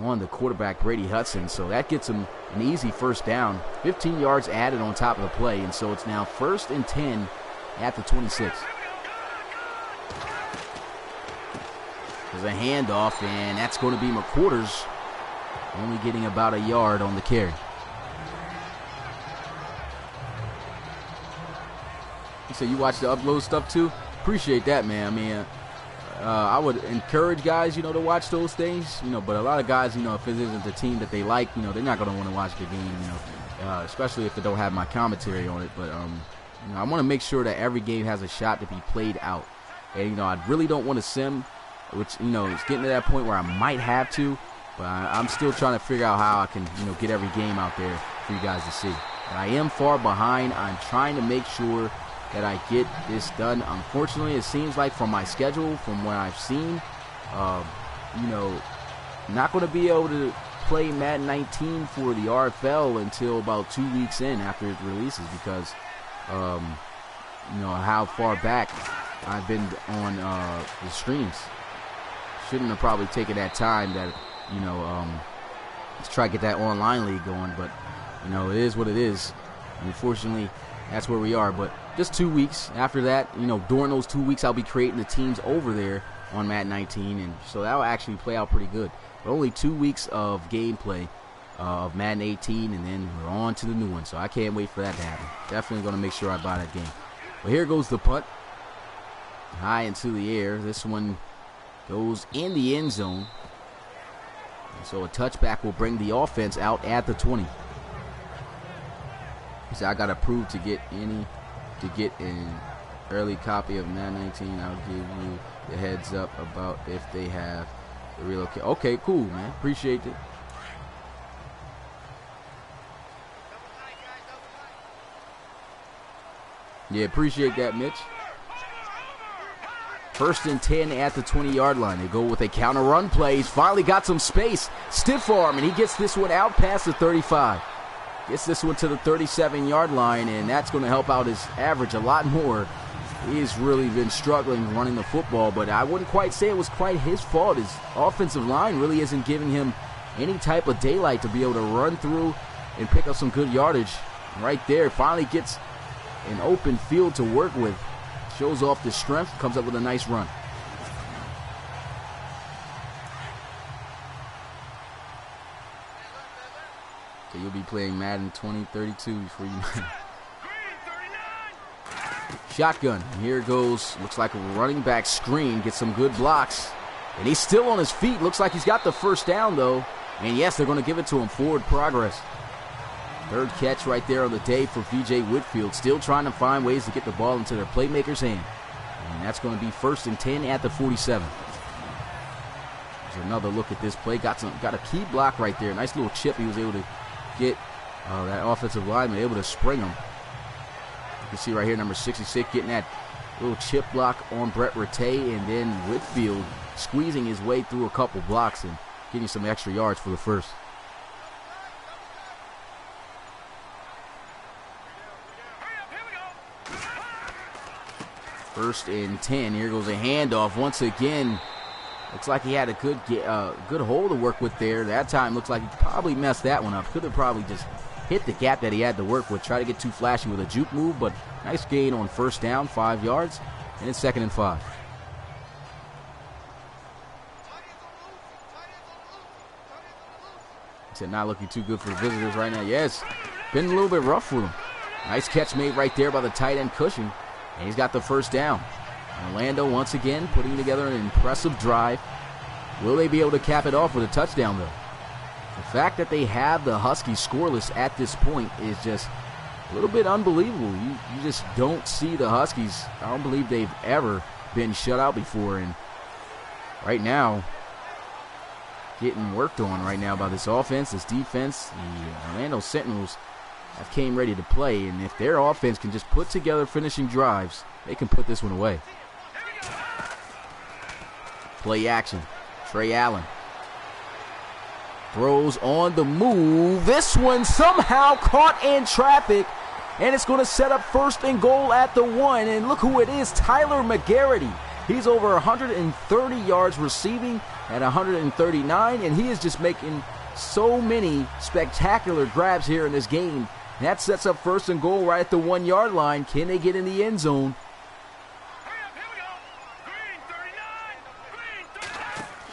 A: on the quarterback, Brady Hudson. So that gets him an easy first down. 15 yards added on top of the play. And so it's now 1st and 10 at the 26. There's a handoff, and that's going to be McQuarters, only getting about a yard on the carry. So you watch the upload stuff too? Appreciate that, man. I would encourage guys, to watch those things, but a lot of guys, if it isn't the team that they like, they're not going to want to watch the game, especially if they don't have my commentary on it. But, I want to make sure that every game has a shot to be played out. And, I really don't want to sim, which, it's getting to that point where I might have to, but I'm still trying to figure out how I can, get every game out there for you guys to see. But I am far behind. I'm trying to make sure that I get this done. Unfortunately, it seems like from my schedule, from what I've seen, not going to be able to play Madden 19 for the RFL until about 2 weeks in after it releases because, how far back I've been on the streams. Shouldn't have probably taken that time that, let's try to get that online league going, but, it is what it is. Unfortunately, that's where we are, but just 2 weeks. After that, during those 2 weeks, I'll be creating the teams over there on Madden 19, and so that'll actually play out pretty good. But only 2 weeks of gameplay of Madden 18, and then we're on to the new one, so I can't wait for that to happen. Definitely going to make sure I buy that game. But here goes the punt. High into the air. This one goes in the end zone. And so a touchback will bring the offense out at the 20. So I got approved to get an early copy of Madden 19. I'll give you the heads up about if they have the relocation. Okay, cool, man. Appreciate it. Yeah, appreciate that, Mitch. 1st and 10 at the 20-yard line. They go with a counter run play. He's finally got some space. Stiff arm, and he gets this one out past the 35. Gets this one to the 37-yard line, and that's going to help out his average a lot more. He's really been struggling running the football, but I wouldn't quite say it was quite his fault. His offensive line really isn't giving him any type of daylight to be able to run through and pick up some good yardage. Right there, finally gets an open field to work with. Shows off the strength, comes up with a nice run. So you'll be playing Madden 2032 before you shotgun. Here it goes. Looks like a running back screen. Gets some good blocks. And he's still on his feet. Looks like he's got the first down, though. And yes, they're going to give it to him. Forward progress. 3rd catch right there on the day for VJ Whitfield. Still trying to find ways to get the ball into their playmaker's hand. And that's going to be 1st and 10 at the 47. There's another look at this play. Got a key block right there. Nice little chip he was able to get that offensive lineman able to spring him. You can see right here, number 66 getting that little chip block on Brett Rattay, and then Whitfield squeezing his way through a couple blocks and getting some extra yards for the first. 1st and 10. Here goes a handoff once again. Looks like he had a good hole to work with there. That time looks like he probably messed that one up. Could have probably just hit the gap that he had to work with. Try to get too flashy with a juke move, but nice gain on 1st down, 5 yards, and it's 2nd and 5. He said not looking too good for the visitors right now. Yes, been a little bit rough for him. Nice catch made right there by the tight end Cushing, and he's got the 1st down. Orlando once again putting together an impressive drive. Will they be able to cap it off with a touchdown, though? The fact that they have the Huskies scoreless at this point is just a little bit unbelievable. You just don't see the Huskies. I don't believe they've ever been shut out before. And right now, getting worked on right now by this offense, this defense. The Orlando Sentinels have came ready to play, and if their offense can just put together finishing drives, they can put this one away. Play action. Trey Allen throws on the move. This one somehow caught in traffic, and it's going to set up 1st and goal at the 1. And look who it is, Tyler McGarity. He's over 130 yards receiving at 139, and he is just making so many spectacular grabs here in this game. That sets up 1st and goal right at the 1-yard line. Can they get in the end zone?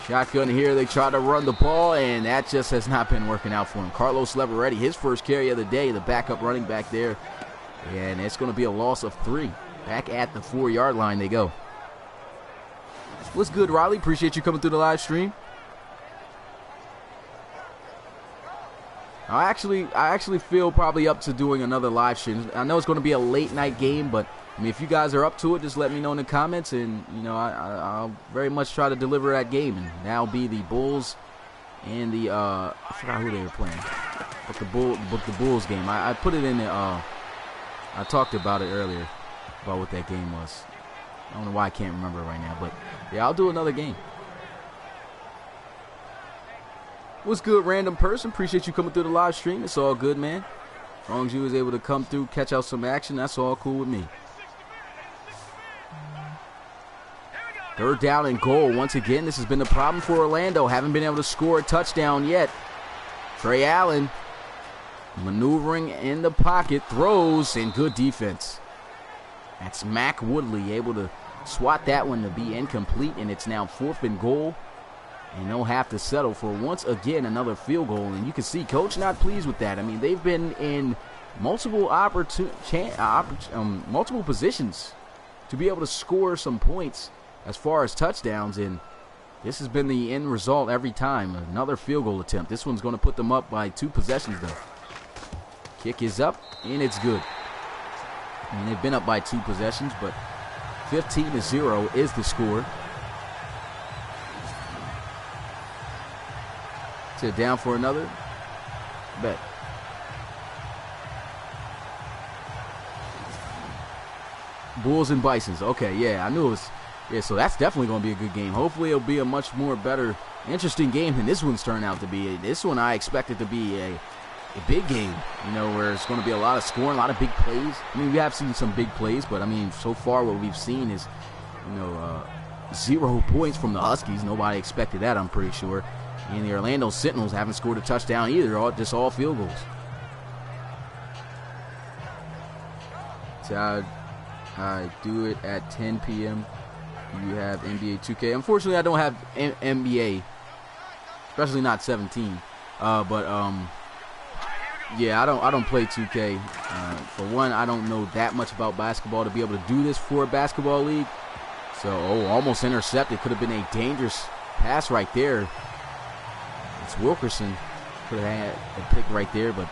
A: Shotgun here. They try to run the ball, and that just has not been working out for him. Carlos Leveretti, his first carry of the day, the backup running back there. And it's going to be a loss of 3. Back at the 4-yard line they go. What's good, Riley? Appreciate you coming through the live stream. I actually feel probably up to doing another live stream. I know it's going to be a late night game, but I mean, if you guys are up to it, just let me know in the comments, and you know I'll very much try to deliver that game. And that'll be the Bulls and the I forgot who they were playing, but the Bulls game. I put it in the I talked about it earlier about what that game was. I don't know why I can't remember it right now, but yeah, I'll do another game. What's good, random person? Appreciate you coming through the live stream. It's all good, man. As long as you was able to come through, catch out some action, that's all cool with me. 3rd down and goal. Once again, this has been the problem for Orlando. Haven't been able to score a touchdown yet. Trey Allen maneuvering in the pocket, throws, and good defense. That's Mac Woodley able to swat that one to be incomplete, and it's now 4th and goal. And they'll have to settle for, once again, another field goal. And you can see Coach not pleased with that. I mean, they've been in multiple positions to be able to score some points as far as touchdowns. And this has been the end result every time. Another field goal attempt. This one's going to put them up by 2 possessions, though. Kick is up, and it's good. And they've been up by 2 possessions, but 15-0 is the score. Sit down for another. Bet. Bulls and Bisons. Okay, yeah, I knew it was. Yeah, so that's definitely going to be a good game. Hopefully it'll be a much more better, interesting game than this one's turned out to be. This one I expected to be a big game, you know, where it's going to be a lot of scoring, a lot of big plays. I mean, we have seen some big plays, but I mean, so far what we've seen is, you know, 0 points from the Huskies. Nobody expected that, I'm pretty sure. And the Orlando Sentinels haven't scored a touchdown either, just all field goals. So I do it at 10 p.m. You have NBA 2K. Unfortunately, I don't have NBA, especially not 17. Yeah, I don't play 2K. For one, I don't know that much about basketball to be able to do this for a basketball league. So, almost intercepted. Could have been a dangerous pass right there. It's Wilkerson. Could have had a pick right there, but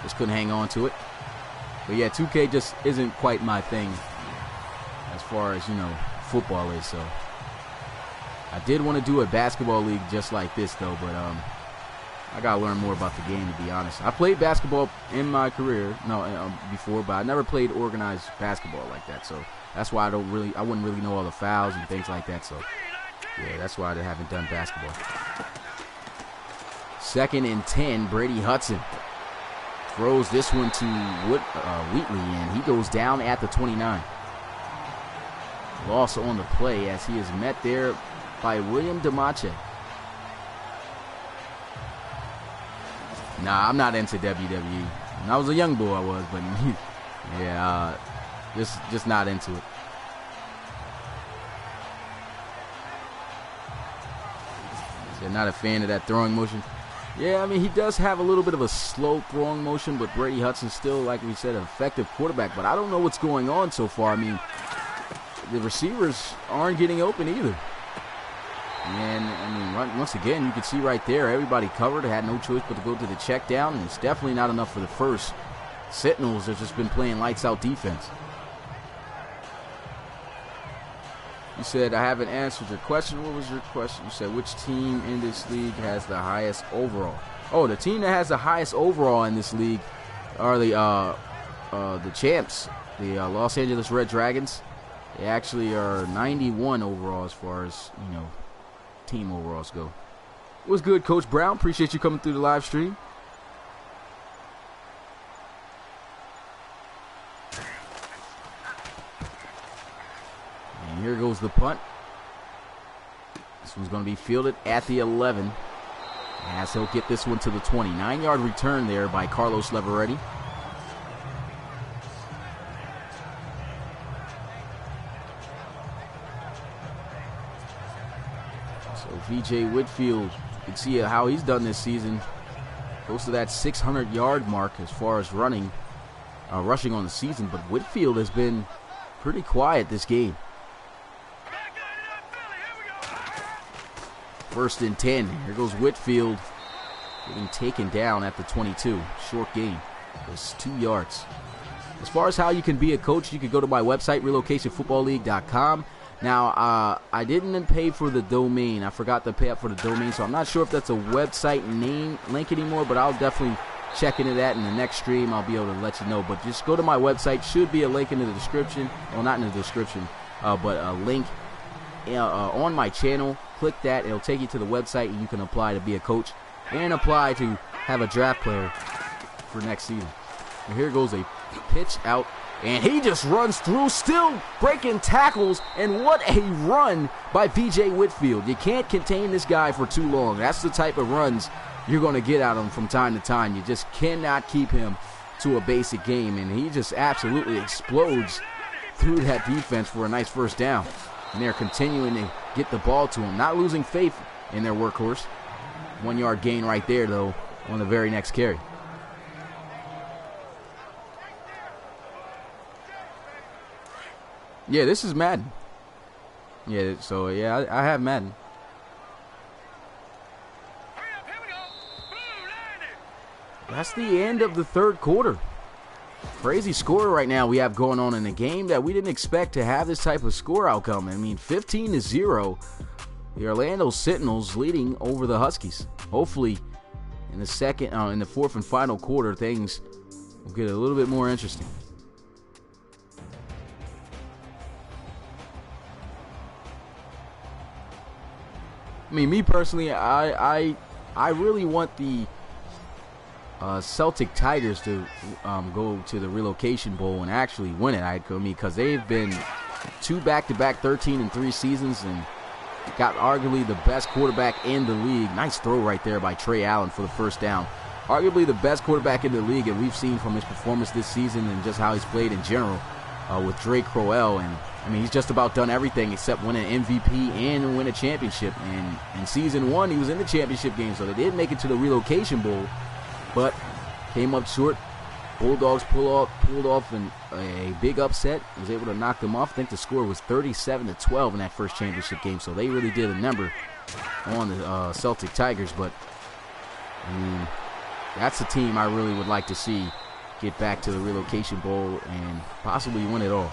A: just couldn't hang on to it. But yeah, 2K just isn't quite my thing as far as, you know, football is. So I did want to do a basketball league just like this, though, but I gotta learn more about the game, to be honest. I played basketball in my career, before, but I never played organized basketball like that. So that's why I wouldn't really know all the fouls and things like that. So yeah, that's why I haven't done basketball. 2nd and 10, Brady Hudson throws this one to Wheatley, and he goes down at the 29. Loss on the play as he is met there by William DeMache. Nah, I'm not into WWE. When I was a young boy, I was, but yeah, just not into it. So not a fan of that throwing motion. Yeah, I mean, he does have a little bit of a slow throwing motion, but Brady Hudson's still, like we said, an effective quarterback. But I don't know what's going on so far. I mean, the receivers aren't getting open either. And, I mean, once again, you can see right there, everybody covered, had no choice but to go to the check down, and it's definitely not enough for the first. Sentinels have just been playing lights-out defense. You said, I haven't answered your question. What was your question? You said, which team in this league has the highest overall? Oh, the team that has the highest overall in this league are the champs, the Los Angeles Red Dragons. They actually are 91 overall as far as, you know, team overalls go. What's good, Coach Brown? Appreciate you coming through the live stream. And here goes the punt. This one's going to be fielded at the 11. As he'll get this one to the 20. 9-yard return there by Carlos Leveretti. So V.J. Whitfield, you can see how he's done this season. Close to that 600-yard mark as far as rushing on the season. But Whitfield has been pretty quiet this game. 1st and 10. Here goes Whitfield getting taken down at the 22. Short gain. It's 2 yards. As far as how you can be a coach, you can go to my website, relocationfootballleague.com. Now, I didn't pay for the domain. I forgot to pay up for the domain, so I'm not sure if that's a website name link anymore, but I'll definitely check into that in the next stream. I'll be able to let you know. But just go to my website. Should be a link in the description. Well, not in the description, but a link on my channel. Click that. It'll take you to the website, and you can apply to be a coach and apply to have a draft player for next season. And here goes a pitch out, and he just runs through, still breaking tackles, and what a run by V.J. Whitfield. You can't contain this guy for too long. That's the type of runs you're going to get out of him from time to time. You just cannot keep him to a basic game, and he just absolutely explodes through that defense for a nice first down. And they're continuing to get the ball to him, not losing faith in their workhorse. 1-yard gain right there, though, on the very next carry. Yeah, this is Madden. Yeah, so, yeah, I have Madden. That's the end of the third quarter. Crazy score right now we have going on in a game that we didn't expect to have this type of score outcome. I mean, 15-0. The Orlando Sentinels leading over the Huskies. Hopefully, in the fourth and final quarter, things will get a little bit more interesting. I mean, me personally, I really want the Celtic Tigers to go to the Relocation Bowl and actually win it. Because they've been 2 back-to-back 13-3 seasons and got arguably the best quarterback in the league. Nice throw right there by Trey Allen for the first down. Arguably the best quarterback in the league, and we've seen from his performance this season and just how he's played in general with Drake Crowell. And I mean, he's just about done everything except win an MVP and win a championship. And in season 1, he was in the championship game, so they did make it to the Relocation Bowl, but came up short. Bulldogs pulled off a big upset. Was able to knock them off. I think the score was 37-12 in that first championship game. So they really did a number on the Celtic Tigers. But I mean, that's a team I really would like to see get back to the Relocation Bowl and possibly win it all.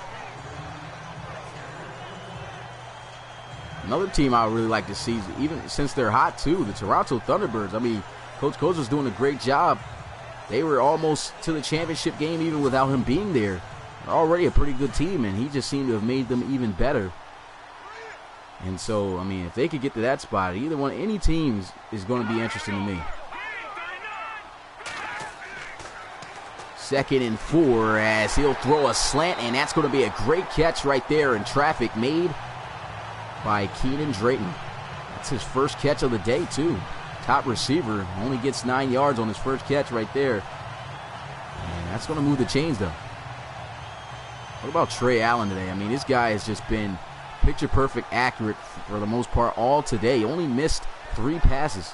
A: Another team I would really like to see, even since they're hot too, the Toronto Thunderbirds. I mean, Coach Koza's doing a great job. They were almost to the championship game even without him being there. They're already a pretty good team, and he just seemed to have made them even better. And so, I mean, if they could get to that spot, any teams is going to be interesting to me. 2nd and 4 as he'll throw a slant, and that's going to be a great catch right there in traffic made by Keenan Drayton. That's his first catch of the day, too. Top receiver, only gets 9 yards on his first catch right there. And that's going to move the chains, though. What about Trey Allen today? I mean, this guy has just been picture-perfect accurate for the most part all today. He only missed 3 passes.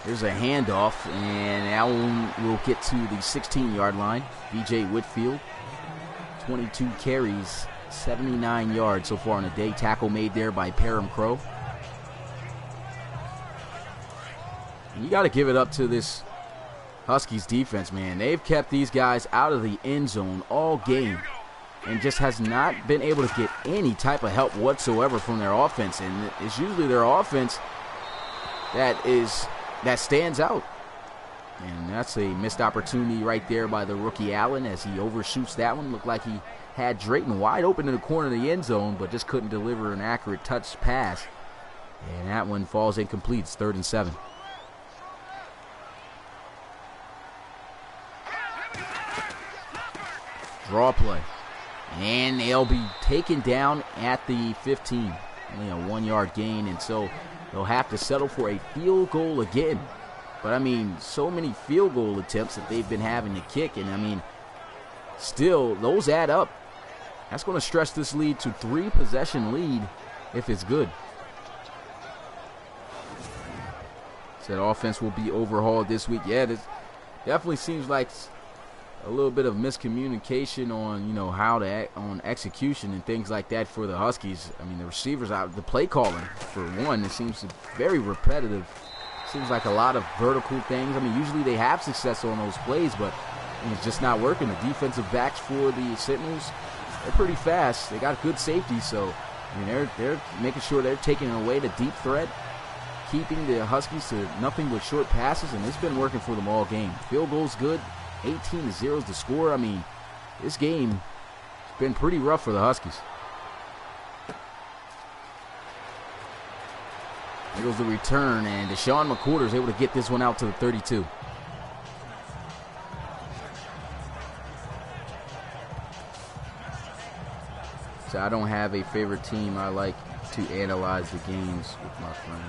A: There's a handoff, and that one will get to the 16-yard line. B.J. Whitfield, 22 carries, 79 yards so far on the day. Tackle made there by Parham Crow. And you got to give it up to this Huskies defense, man. They've kept these guys out of the end zone all game and just has not been able to get any type of help whatsoever from their offense. And it's usually their offense that stands out. And that's a missed opportunity right there by the rookie Allen as he overshoots that one. Looked like he had Drayton wide open in the corner of the end zone, but just couldn't deliver an accurate touch pass. And that one falls incomplete. It's 3rd and 7. Draw play. And they'll be taken down at the 15. Only a 1-yard gain, and so they'll have to settle for a field goal again. But, I mean, so many field goal attempts that they've been having to kick. And, I mean, still, those add up. That's going to stretch this lead to 3-possession lead if it's good. Said offense will be overhauled this week. Yeah, this definitely seems like a little bit of miscommunication on, you know, how to act on execution and things like that for the Huskies. I mean, the receivers out, the play calling, for one, it seems very repetitive. Seems like a lot of vertical things. I mean, usually they have success on those plays, but it's just not working. The defensive backs for the Sentinels, they're pretty fast. They got good safety, so I mean, they're making sure they're taking away the deep threat, keeping the Huskies to nothing but short passes, and it's been working for them all game. Field goal's good. 18-0 is the score. I mean, this game has been pretty rough for the Huskies. There goes the return, and Deshaun McCourter is able to get this one out to the 32. So I don't have a favorite team. I like to analyze the games with my friend.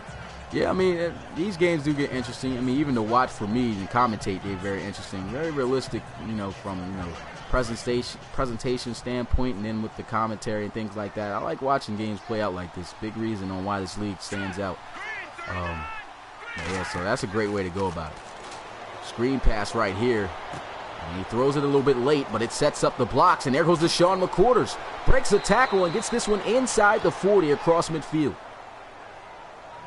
A: Yeah, I mean, these games do get interesting. I mean, even to watch for me and commentate, they're very interesting. Very realistic, you know, from, you know, presentation standpoint, and then with the commentary and things like that. I like watching games play out like this. Big reason on why this league stands out. Yeah, so that's a great way to go about it. Screen pass right here. And he throws it a little bit late, but it sets up the blocks. And there goes Deshaun McCourters. Breaks the tackle and gets this one inside the 40 across midfield.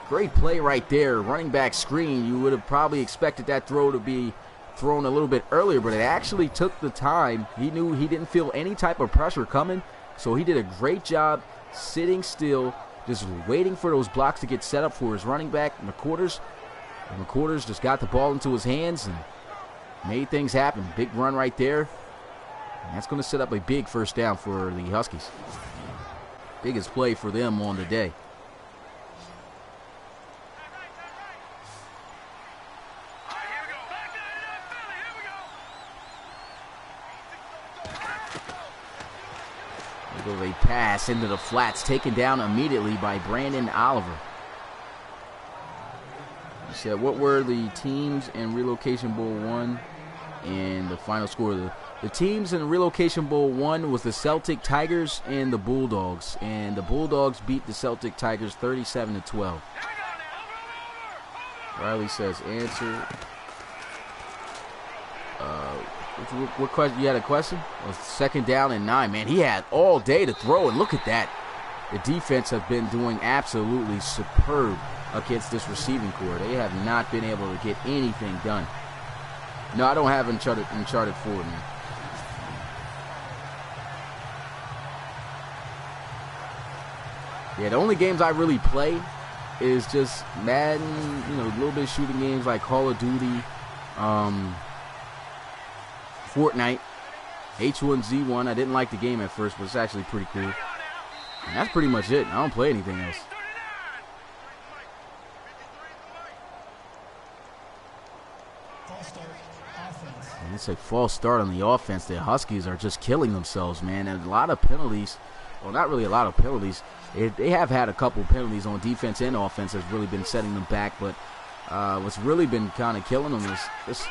A: Great play right there. Running back screen. You would have probably expected that throw to be thrown a little bit earlier, but it actually took the time. He knew he didn't feel any type of pressure coming, so he did a great job sitting still, just waiting for those blocks to get set up for his running back, McCourters. And McCourters just got the ball into his hands and made things happen. Big run right there. And that's going to set up a big first down for the Huskies. Biggest play for them on the day. There goes a pass into the flats, taken down immediately by Brandon Oliver. He said, what were the teams in Relocation Bowl 1 and the final score? The teams in Relocation Bowl 1 was the Celtic Tigers and the Bulldogs. And the Bulldogs beat the Celtic Tigers 37-12. Riley says, answer. What question? You had a question? Well, 2nd down and 9. Man, he had all day to throw, and look at that. The defense have been doing absolutely superb against this receiving corps. They have not been able to get anything done. No, I don't have Uncharted 4, man. Yeah, the only games I really play is just Madden, you know, a little bit of shooting games like Call of Duty, Fortnite, H1Z1. I didn't like the game at first, but it's actually pretty cool. And that's pretty much it. I don't play anything else. And it's a false start on the offense. The Huskies are just killing themselves, man. And a lot of penalties. Well, not really a lot of penalties. They have had a couple penalties on defense and offense that's really been setting them back. But what's really been kind of killing them is just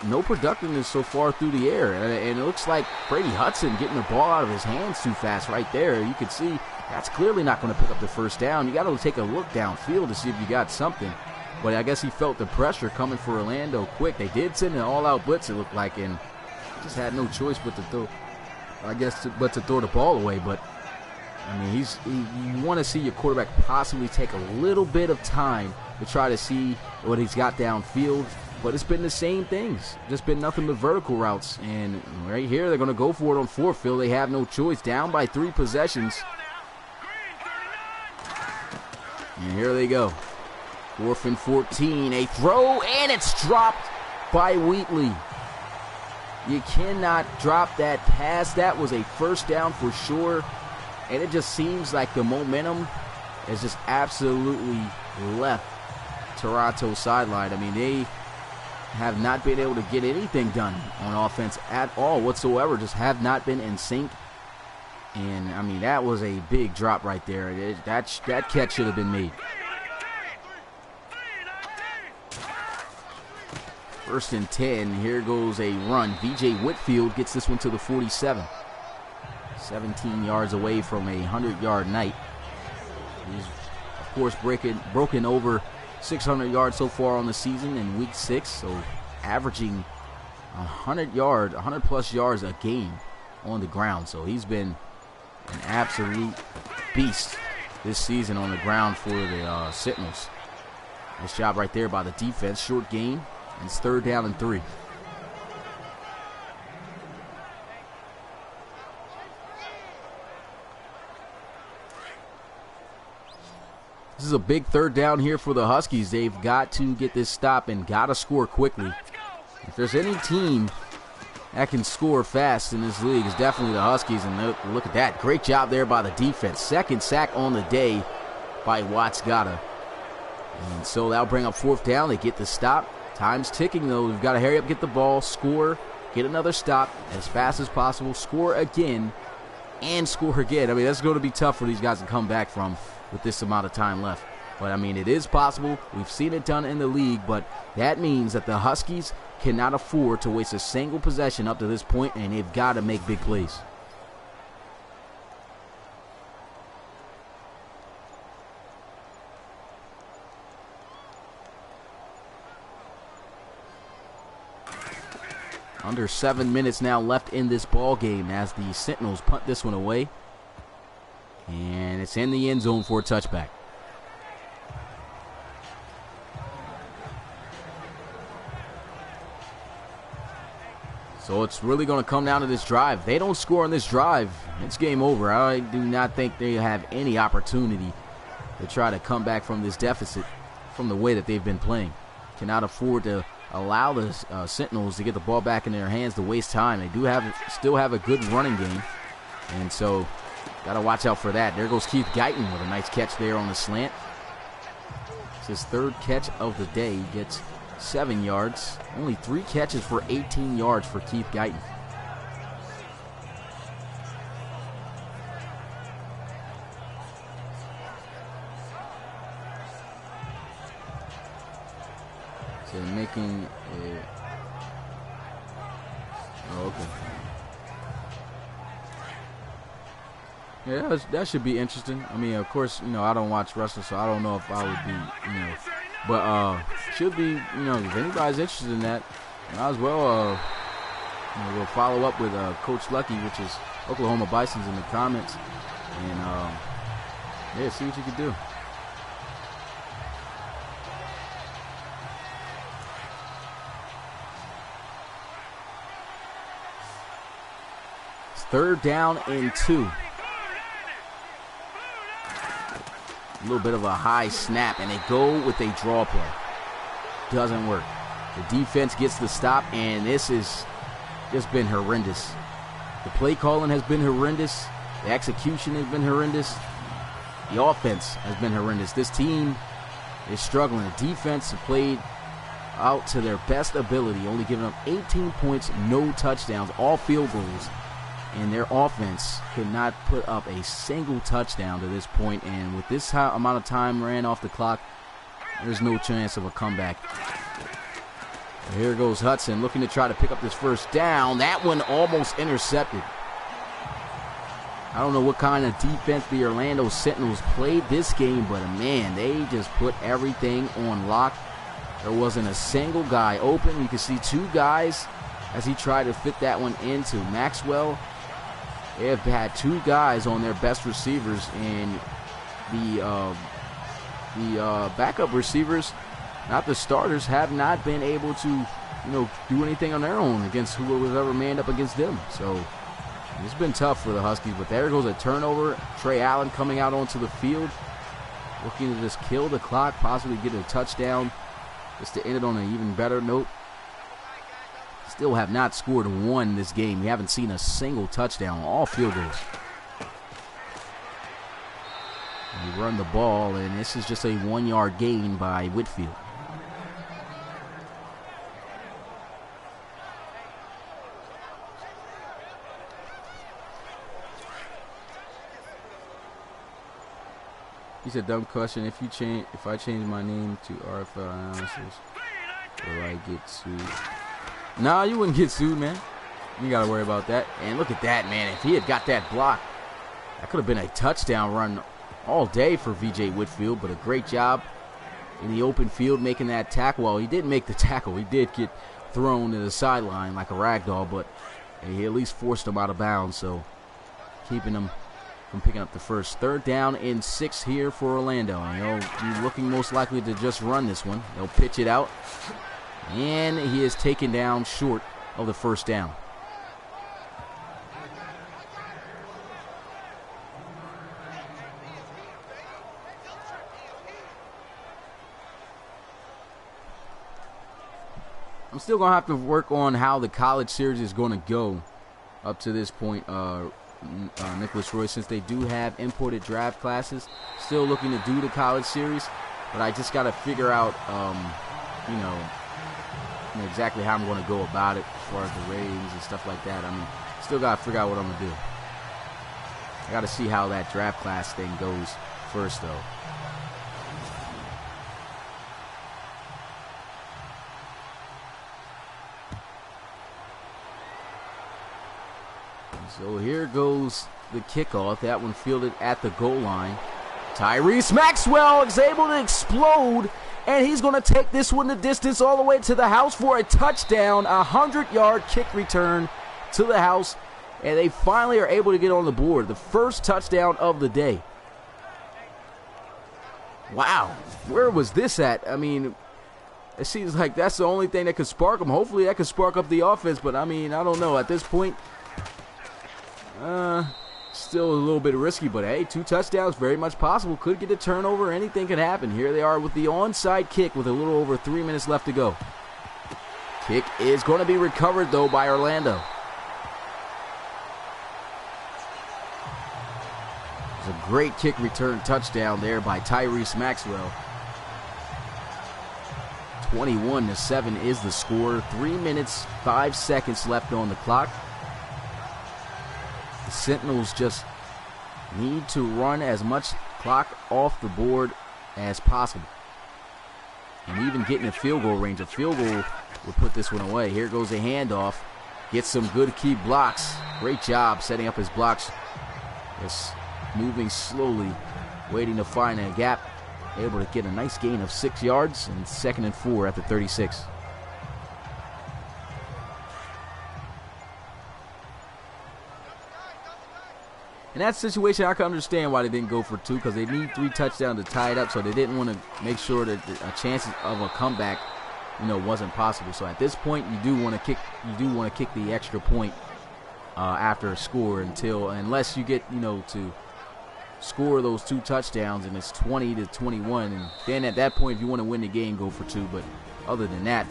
A: no productiveness so far through the air. And it looks like Brady Hudson getting the ball out of his hands too fast right there. You can see that's clearly not going to pick up the first down. You got to take a look downfield to see if you got something. but I guess he felt the pressure coming for Orlando quick. They did send an all-out blitz, it looked like, and just had no choice but to throw, but to throw the ball away. But I mean, you want to see your quarterback possibly take a little bit of time to try to see what he's got downfield. But it's been the same things. Just been nothing but vertical routes. And right here, they're going to go for it on fourth. Phil, they have no choice. Down by 3 possessions. And here they go. 4th and 14. A throw, and it's dropped by Wheatley. You cannot drop that pass. That was a first down for sure. And it just seems like the momentum has just absolutely left Toronto's sideline. I mean, they have not been able to get anything done on offense at all whatsoever. Just have not been in sync. And, I mean, that was a big drop right there. That catch should have been made. 1st and 10. Here goes a run. VJ Whitfield gets this one to the 47. 17 yards away from a 100-yard night. He's, of course, broken over 600 yards so far on the season in week 6, so averaging 100-plus yards a game on the ground. So he's been an absolute beast this season on the ground for the Sentinels. Nice job right there by the defense. Short gain, and it's 3rd down and 3. This is a big 3rd down here for the Huskies. They've got to get this stop and got to score quickly. If there's any team that can score fast in this league, it's definitely the Huskies. And look at that. Great job there by the defense. 2nd sack on the day by Watts Gata. And so that'll bring up 4th down. They get the stop. Time's ticking, though. We've got to hurry up, get the ball, score, get another stop as fast as possible, score again, and score again. I mean, that's going to be tough for these guys to come back from with this amount of time left. But, I mean, it is possible. We've seen it done in the league, but that means that the Huskies cannot afford to waste a single possession up to this point, and they've got to make big plays. Under 7 minutes now left in this ball game as the Sentinels punt this one away. And it's in the end zone for a touchback. So it's really going to come down to this drive. They don't score on this drive, it's game over. I do not think they have any opportunity to try to come back from this deficit from the way that they've been playing. Cannot afford to allow the Sentinels to get the ball back in their hands to waste time. They do still have a good running game, and so got to watch out for that. There goes Keith Guyton with a nice catch there on the slant. It's his 3rd catch of the day. He gets 7 yards. Only 3 catches for 18 yards for Keith Guyton. So making a... Oh, okay. Yeah, that should be interesting. I mean, of course, I don't watch wrestling, so I don't know if I would be, but should be, if anybody's interested in that, might as well, we'll follow up with Coach Lucky, which is Oklahoma Bisons, in the comments, and yeah, see what you can do. It's 3rd down and 2. A little bit of a high snap, and they go with a draw play. Doesn't work. The defense gets the stop, and this has just been horrendous. The play calling has been horrendous. The execution has been horrendous. The offense has been horrendous. This team is struggling. The defense have played out to their best ability, only giving up 18 points, no touchdowns, all field goals. And their offense could not put up a single touchdown to this point. And with this amount of time ran off the clock, there's no chance of a comeback. And here goes Hudson looking to try to pick up this 1st down. That one almost intercepted. I don't know what kind of defense the Orlando Sentinels played this game, but man, they just put everything on lock. There wasn't a single guy open. You can see two guys as he tried to fit that one into Maxwell. They have had two guys on their best receivers, and the backup receivers, not the starters, have not been able to, do anything on their own against who was ever manned up against them. So it's been tough for the Huskies, but there goes a turnover. Trey Allen coming out onto the field, looking to just kill the clock, possibly get a touchdown, just to end it on an even better note. Still have not scored one this game. We haven't seen a single touchdown, all field goals. We run the ball, and this is just a 1-yard gain by Whitfield. He said, dumb question. If I change my name to RFL analysis, will I get sued? Nah, you wouldn't get sued, man. You gotta worry about that. And look at that, man. If he had got that block, that could have been a touchdown run all day for VJ Whitfield. But a great job in the open field making that tackle. Well, he didn't make the tackle. He did get thrown to the sideline like a rag doll, but he at least forced him out of bounds. So keeping him from picking up the first. 3rd down and 6 here for Orlando. And they'll be looking most likely to just run this one. They'll pitch it out. And he is taken down short of the first down. I'm still going to have to work on how the college series is going to go up to this point, Nicholas Roy, since they do have imported draft classes. Still looking to do the college series, but I just got to figure out, exactly how I'm going to go about it as far as the ratings and stuff like that. I mean, still got to figure out what I'm going to do. I got to see how that draft class thing goes first, though. So here goes the kickoff. That one fielded at the goal line. Tyrese Maxwell is able to explode, and he's going to take this one the distance all the way to the house for a touchdown, a 100-yard kick return to the house, and they finally are able to get on the board. The first touchdown of the day. Wow, where was this at? I mean, it seems like that's the only thing that could spark them. Hopefully that could spark up the offense, but I mean, I don't know. At this point, still a little bit risky, but hey, 2 touchdowns, very much possible. Could get a turnover, anything could happen. Here they are with the onside kick with a little over 3 minutes left to go. Kick is going to be recovered, though, by Orlando. It's a great kick return touchdown there by Tyrese Maxwell. 21-7 is the score. 3 minutes, 5 seconds left on the clock. The Sentinels just need to run as much clock off the board as possible. And even getting a field goal range. A field goal would put this one away. Here goes a handoff. Gets some good key blocks. Great job setting up his blocks. Just moving slowly, waiting to find a gap. Able to get a nice gain of 6 yards, and 2nd and 4 at the 36. In that situation, I can understand why they didn't go for 2, because they need 3 touchdowns to tie it up, so they didn't want to make sure that a chance of a comeback, wasn't possible. So at this point, you do want to kick the extra point after a score unless you get to score those 2 touchdowns and it's 20-21, and then at that point, if you want to win the game, go for 2. But other than that,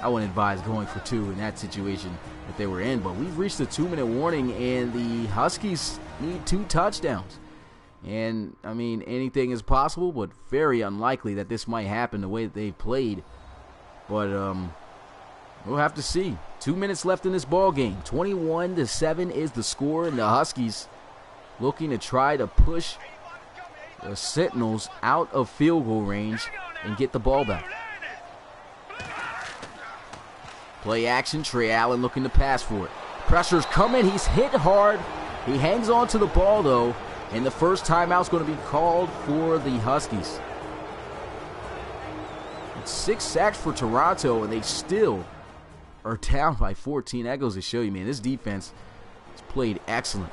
A: I wouldn't advise going for 2 in that situation that they were in. But we've reached the 2-minute warning, and the Huskies need 2 touchdowns. And anything is possible, but very unlikely that this might happen the way that they've played. But we'll have to see. 2 minutes left in this ball game. 21-7 is the score, and the Huskies looking to try to push the Sentinels out of field goal range and get the ball back. Play action. Trey Allen looking to pass for it. Pressure's coming. He's hit hard. He hangs on to the ball, though, and the first timeout's going to be called for the Huskies. It's 6 sacks for Toronto, and they still are down by 14. That goes to show you, man, this defense has played excellent.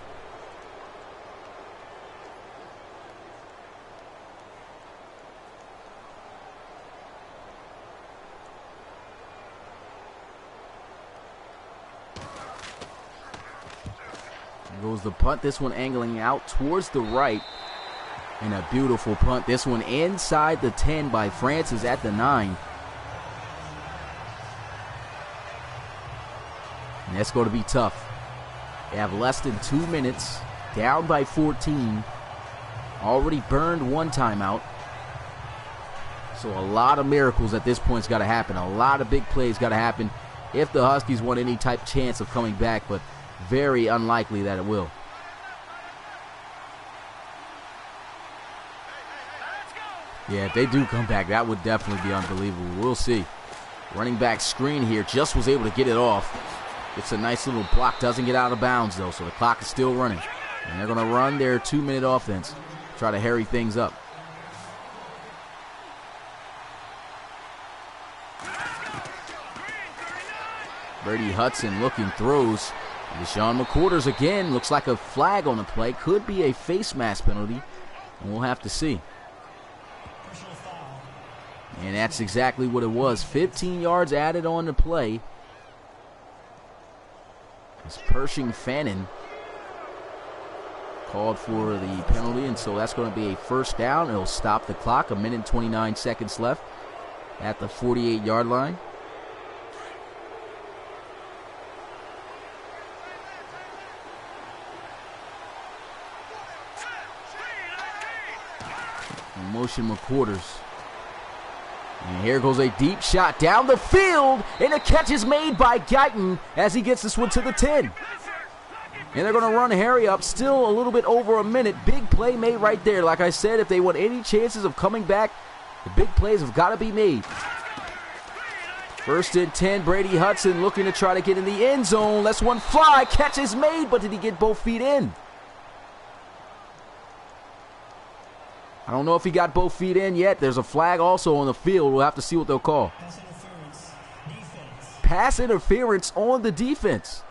A: Goes the punt, this one angling out towards the right, and a beautiful punt, this one inside the 10 by Francis at the 9, and that's going to be tough. They have less than 2 minutes, down by 14, already burned 1 timeout, so a lot of miracles at this point's got to happen. A lot of big plays got to happen if the Huskies want any type chance of coming back, but very unlikely that it will. Yeah, if they do come back, that would definitely be unbelievable. We'll see. Running back screen here, just was able to get it off. It's a nice little block, doesn't get out of bounds though, so the clock is still running. And they're going to run their 2-minute offense, try to hurry things up. Brady Hudson looking, throws. Deshaun McQuarters again, looks like a flag on the play. Could be a face mask penalty, and we'll have to see. And that's exactly what it was. 15 yards added on the play. It's Pershing Fannin called for the penalty, and so that's going to be a first down. It'll stop the clock. 1 minute and 29 seconds left at the 48-yard line. Motion McQuarters. And here goes a deep shot down the field, and a catch is made by Guyton as he gets this one to the 10. And they're going to run Harry up, still a little bit over a minute. Big play made right there. Like I said, if they want any chances of coming back, the big plays have got to be made. 1st and 10, Brady Hudson looking to try to get in the end zone. Lets one fly, catch is made, but did he get both feet in? I don't know if he got both feet in yet. There's a flag also on the field. We'll have to see what they'll call. Pass interference on the defense.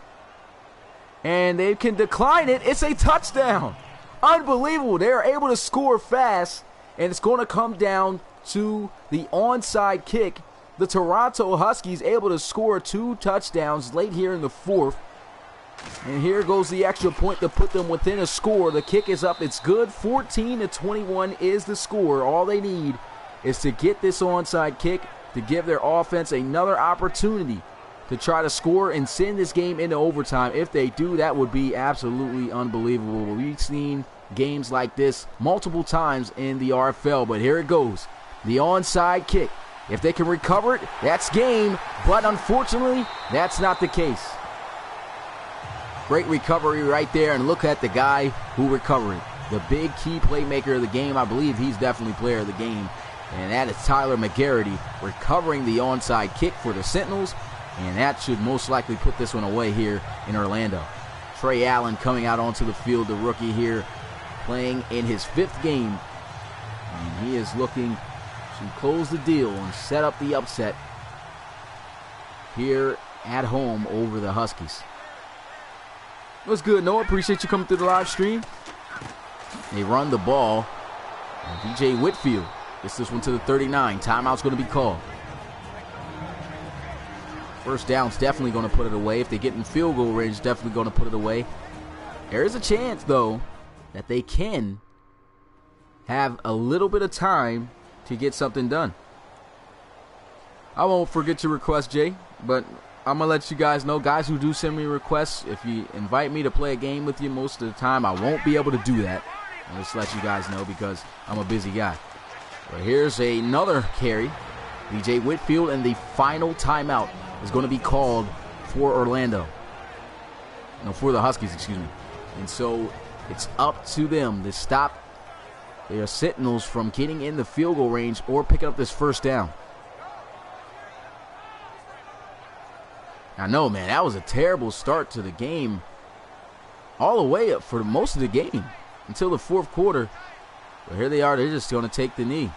A: And they can decline it. It's a touchdown. Unbelievable. They're able to score fast, and it's going to come down to the onside kick. The Toronto Huskies able to score 2 touchdowns late here in the 4th. And here goes the extra point to put them within a score. The kick is up. It's good. 14-21 is the score. All they need is to get this onside kick to give their offense another opportunity to try to score and send this game into overtime. If they do, that would be absolutely unbelievable. We've seen games like this multiple times in the RFL, but here it goes. The onside kick. If they can recover it, that's game. But unfortunately, that's not the case. Great recovery right there, and look at the guy who recovered. The big key playmaker of the game. I believe he's definitely player of the game, and that is Tyler McGarity recovering the onside kick for the Sentinels, and that should most likely put this one away here in Orlando. Trey Allen coming out onto the field, the rookie here, playing in his 5th game, and he is looking to close the deal and set up the upset here at home over the Huskies. What's good, Noah? Appreciate you coming through the live stream. They run the ball. And DJ Whitfield gets this one to the 39. Timeout's going to be called. First down's definitely going to put it away. If they get in field goal range, definitely going to put it away. There is a chance, though, that they can have a little bit of time to get something done. I won't forget your request, Jay, but I'm going to let you guys know, guys who do send me requests, if you invite me to play a game with you most of the time, I won't be able to do that. I'll just let you guys know because I'm a busy guy. But here's another carry. DJ Whitfield, and the final timeout is going to be called for Orlando. No, for the Huskies, excuse me. And so it's up to them to stop their Sentinels from getting in the field goal range or picking up this first down. I know, man, that was a terrible start to the game. all the way up for most of the game until the fourth quarter. But here they are. They're just going to take the knee.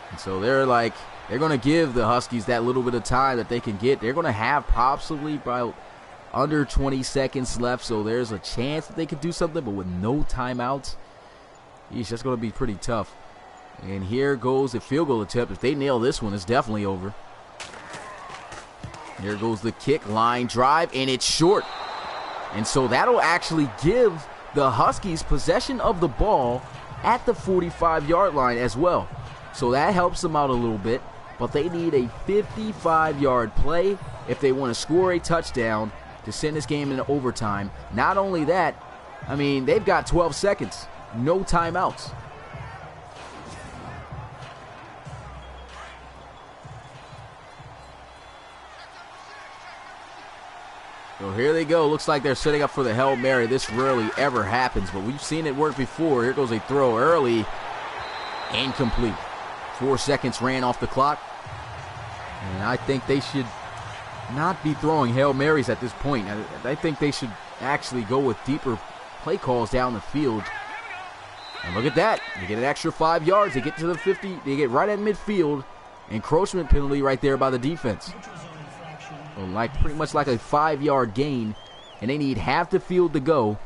A: And so they're going to give the Huskies that little bit of time that they can get. They're going to have possibly about under 20 seconds left, so there's a chance that they could do something, but with no timeouts, that's going to be pretty tough. And here goes the field goal attempt. If they nail this one, it's definitely over. Here goes the kick, line drive, and it's short. And so that'll actually give the Huskies possession of the ball at the 45-yard line as well. So that helps them out a little bit, but they need a 55-yard play if they want to score a touchdown to send this game into overtime. Not only that, I mean, they've got 12 seconds, no timeouts. So here they go. Looks like they're setting up for the Hail Mary. This rarely ever happens, but we've seen it work before. Here goes a throw early. Incomplete. 4 seconds ran off the clock. And I think they should not be throwing Hail Marys at this point. I think they should actually go with deeper play calls down the field. And look at that. They get an extra 5 yards. They get to the 50. They get right at midfield. Encroachment penalty right there by the defense. So pretty much like a 5-yard gain. And they need half the field to go.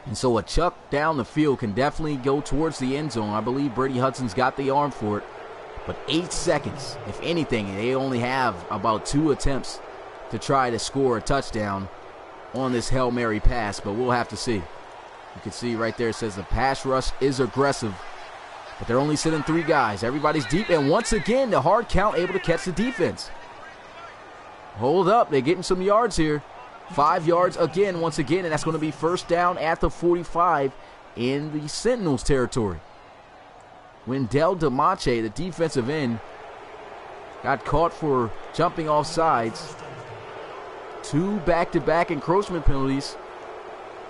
A: And so a chuck down the field can definitely go towards the end zone. I believe Brady Hudson's got the arm for it. But 8 seconds, if anything, they only have about 2 attempts to try to score a touchdown on this Hail Mary pass, but we'll have to see. You can see right there it says the pass rush is aggressive, but they're only sitting 3 guys. Everybody's deep, and once again, the hard count able to catch the defense. Hold up, they're getting some yards here. 5 yards again, once again, and that's going to be first down at the 45 in the Sentinels territory. Wendell DeMache, the defensive end, got caught for jumping off sides. 2 back-to-back encroachment penalties.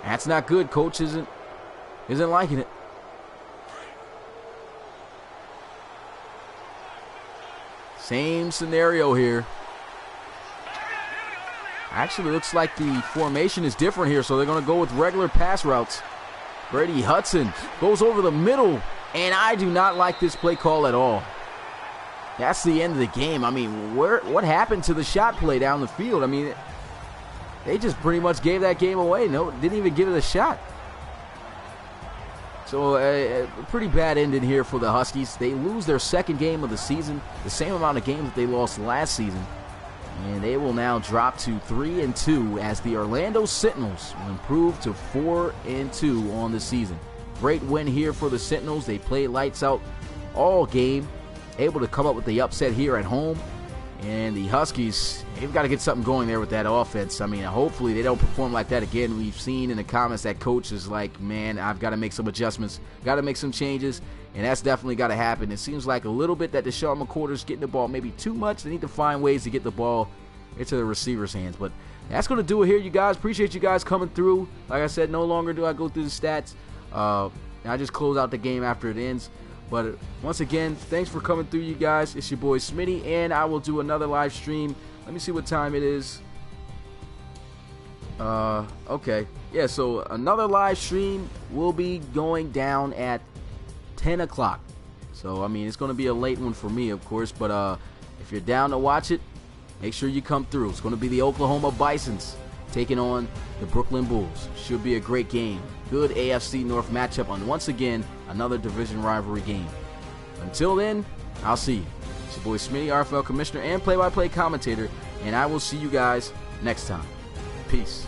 A: That's not good. Coach isn't liking it. Same scenario here. Actually, looks like the formation is different here, so they're going to go with regular pass routes. Brady Hudson goes over the middle. And I do not like this play call at all. That's the end of the game. I mean, what happened to the shot play down the field? I mean, they just pretty much gave that game away. No, didn't even give it a shot. So a pretty bad ending here for the Huskies. They lose their second game of the season, the same amount of games that they lost last season. And they will now drop to 3-2 as the Orlando Sentinels will improve to 4-2 on the season. Great win here for the Sentinels. They played lights out all game, able to come up with the upset here at home. And the Huskies, they've got to get something going there with that offense. I mean, hopefully they don't perform like that again. We've seen in the comments that coach is like, man, I've got to make some adjustments, got to make some changes, and that's definitely got to happen. It seems like a little bit that Deshaun McCorder's getting the ball maybe too much. They need to find ways to get the ball into the receiver's hands. But that's going to do it here, you guys. Appreciate you guys coming through. Like I said, no longer do I go through the stats. I just close out the game after it ends. But once again, thanks for coming through, you guys. It's your boy Smitty, and I will do another live stream. Let me see what time it is. Okay. Yeah, so another live stream will be going down at 10 o'clock. So, I mean, it's going to be a late one for me, of course. But if you're down to watch it, make sure you come through. It's going to be the Oklahoma Bisons taking on the Brooklyn Bulls. Should be a great game. Good AFC North matchup on, once again, another division rivalry game. Until then, I'll see you. It's your boy Smitty, RFL commissioner and play-by-play commentator, and I will see you guys next time. Peace.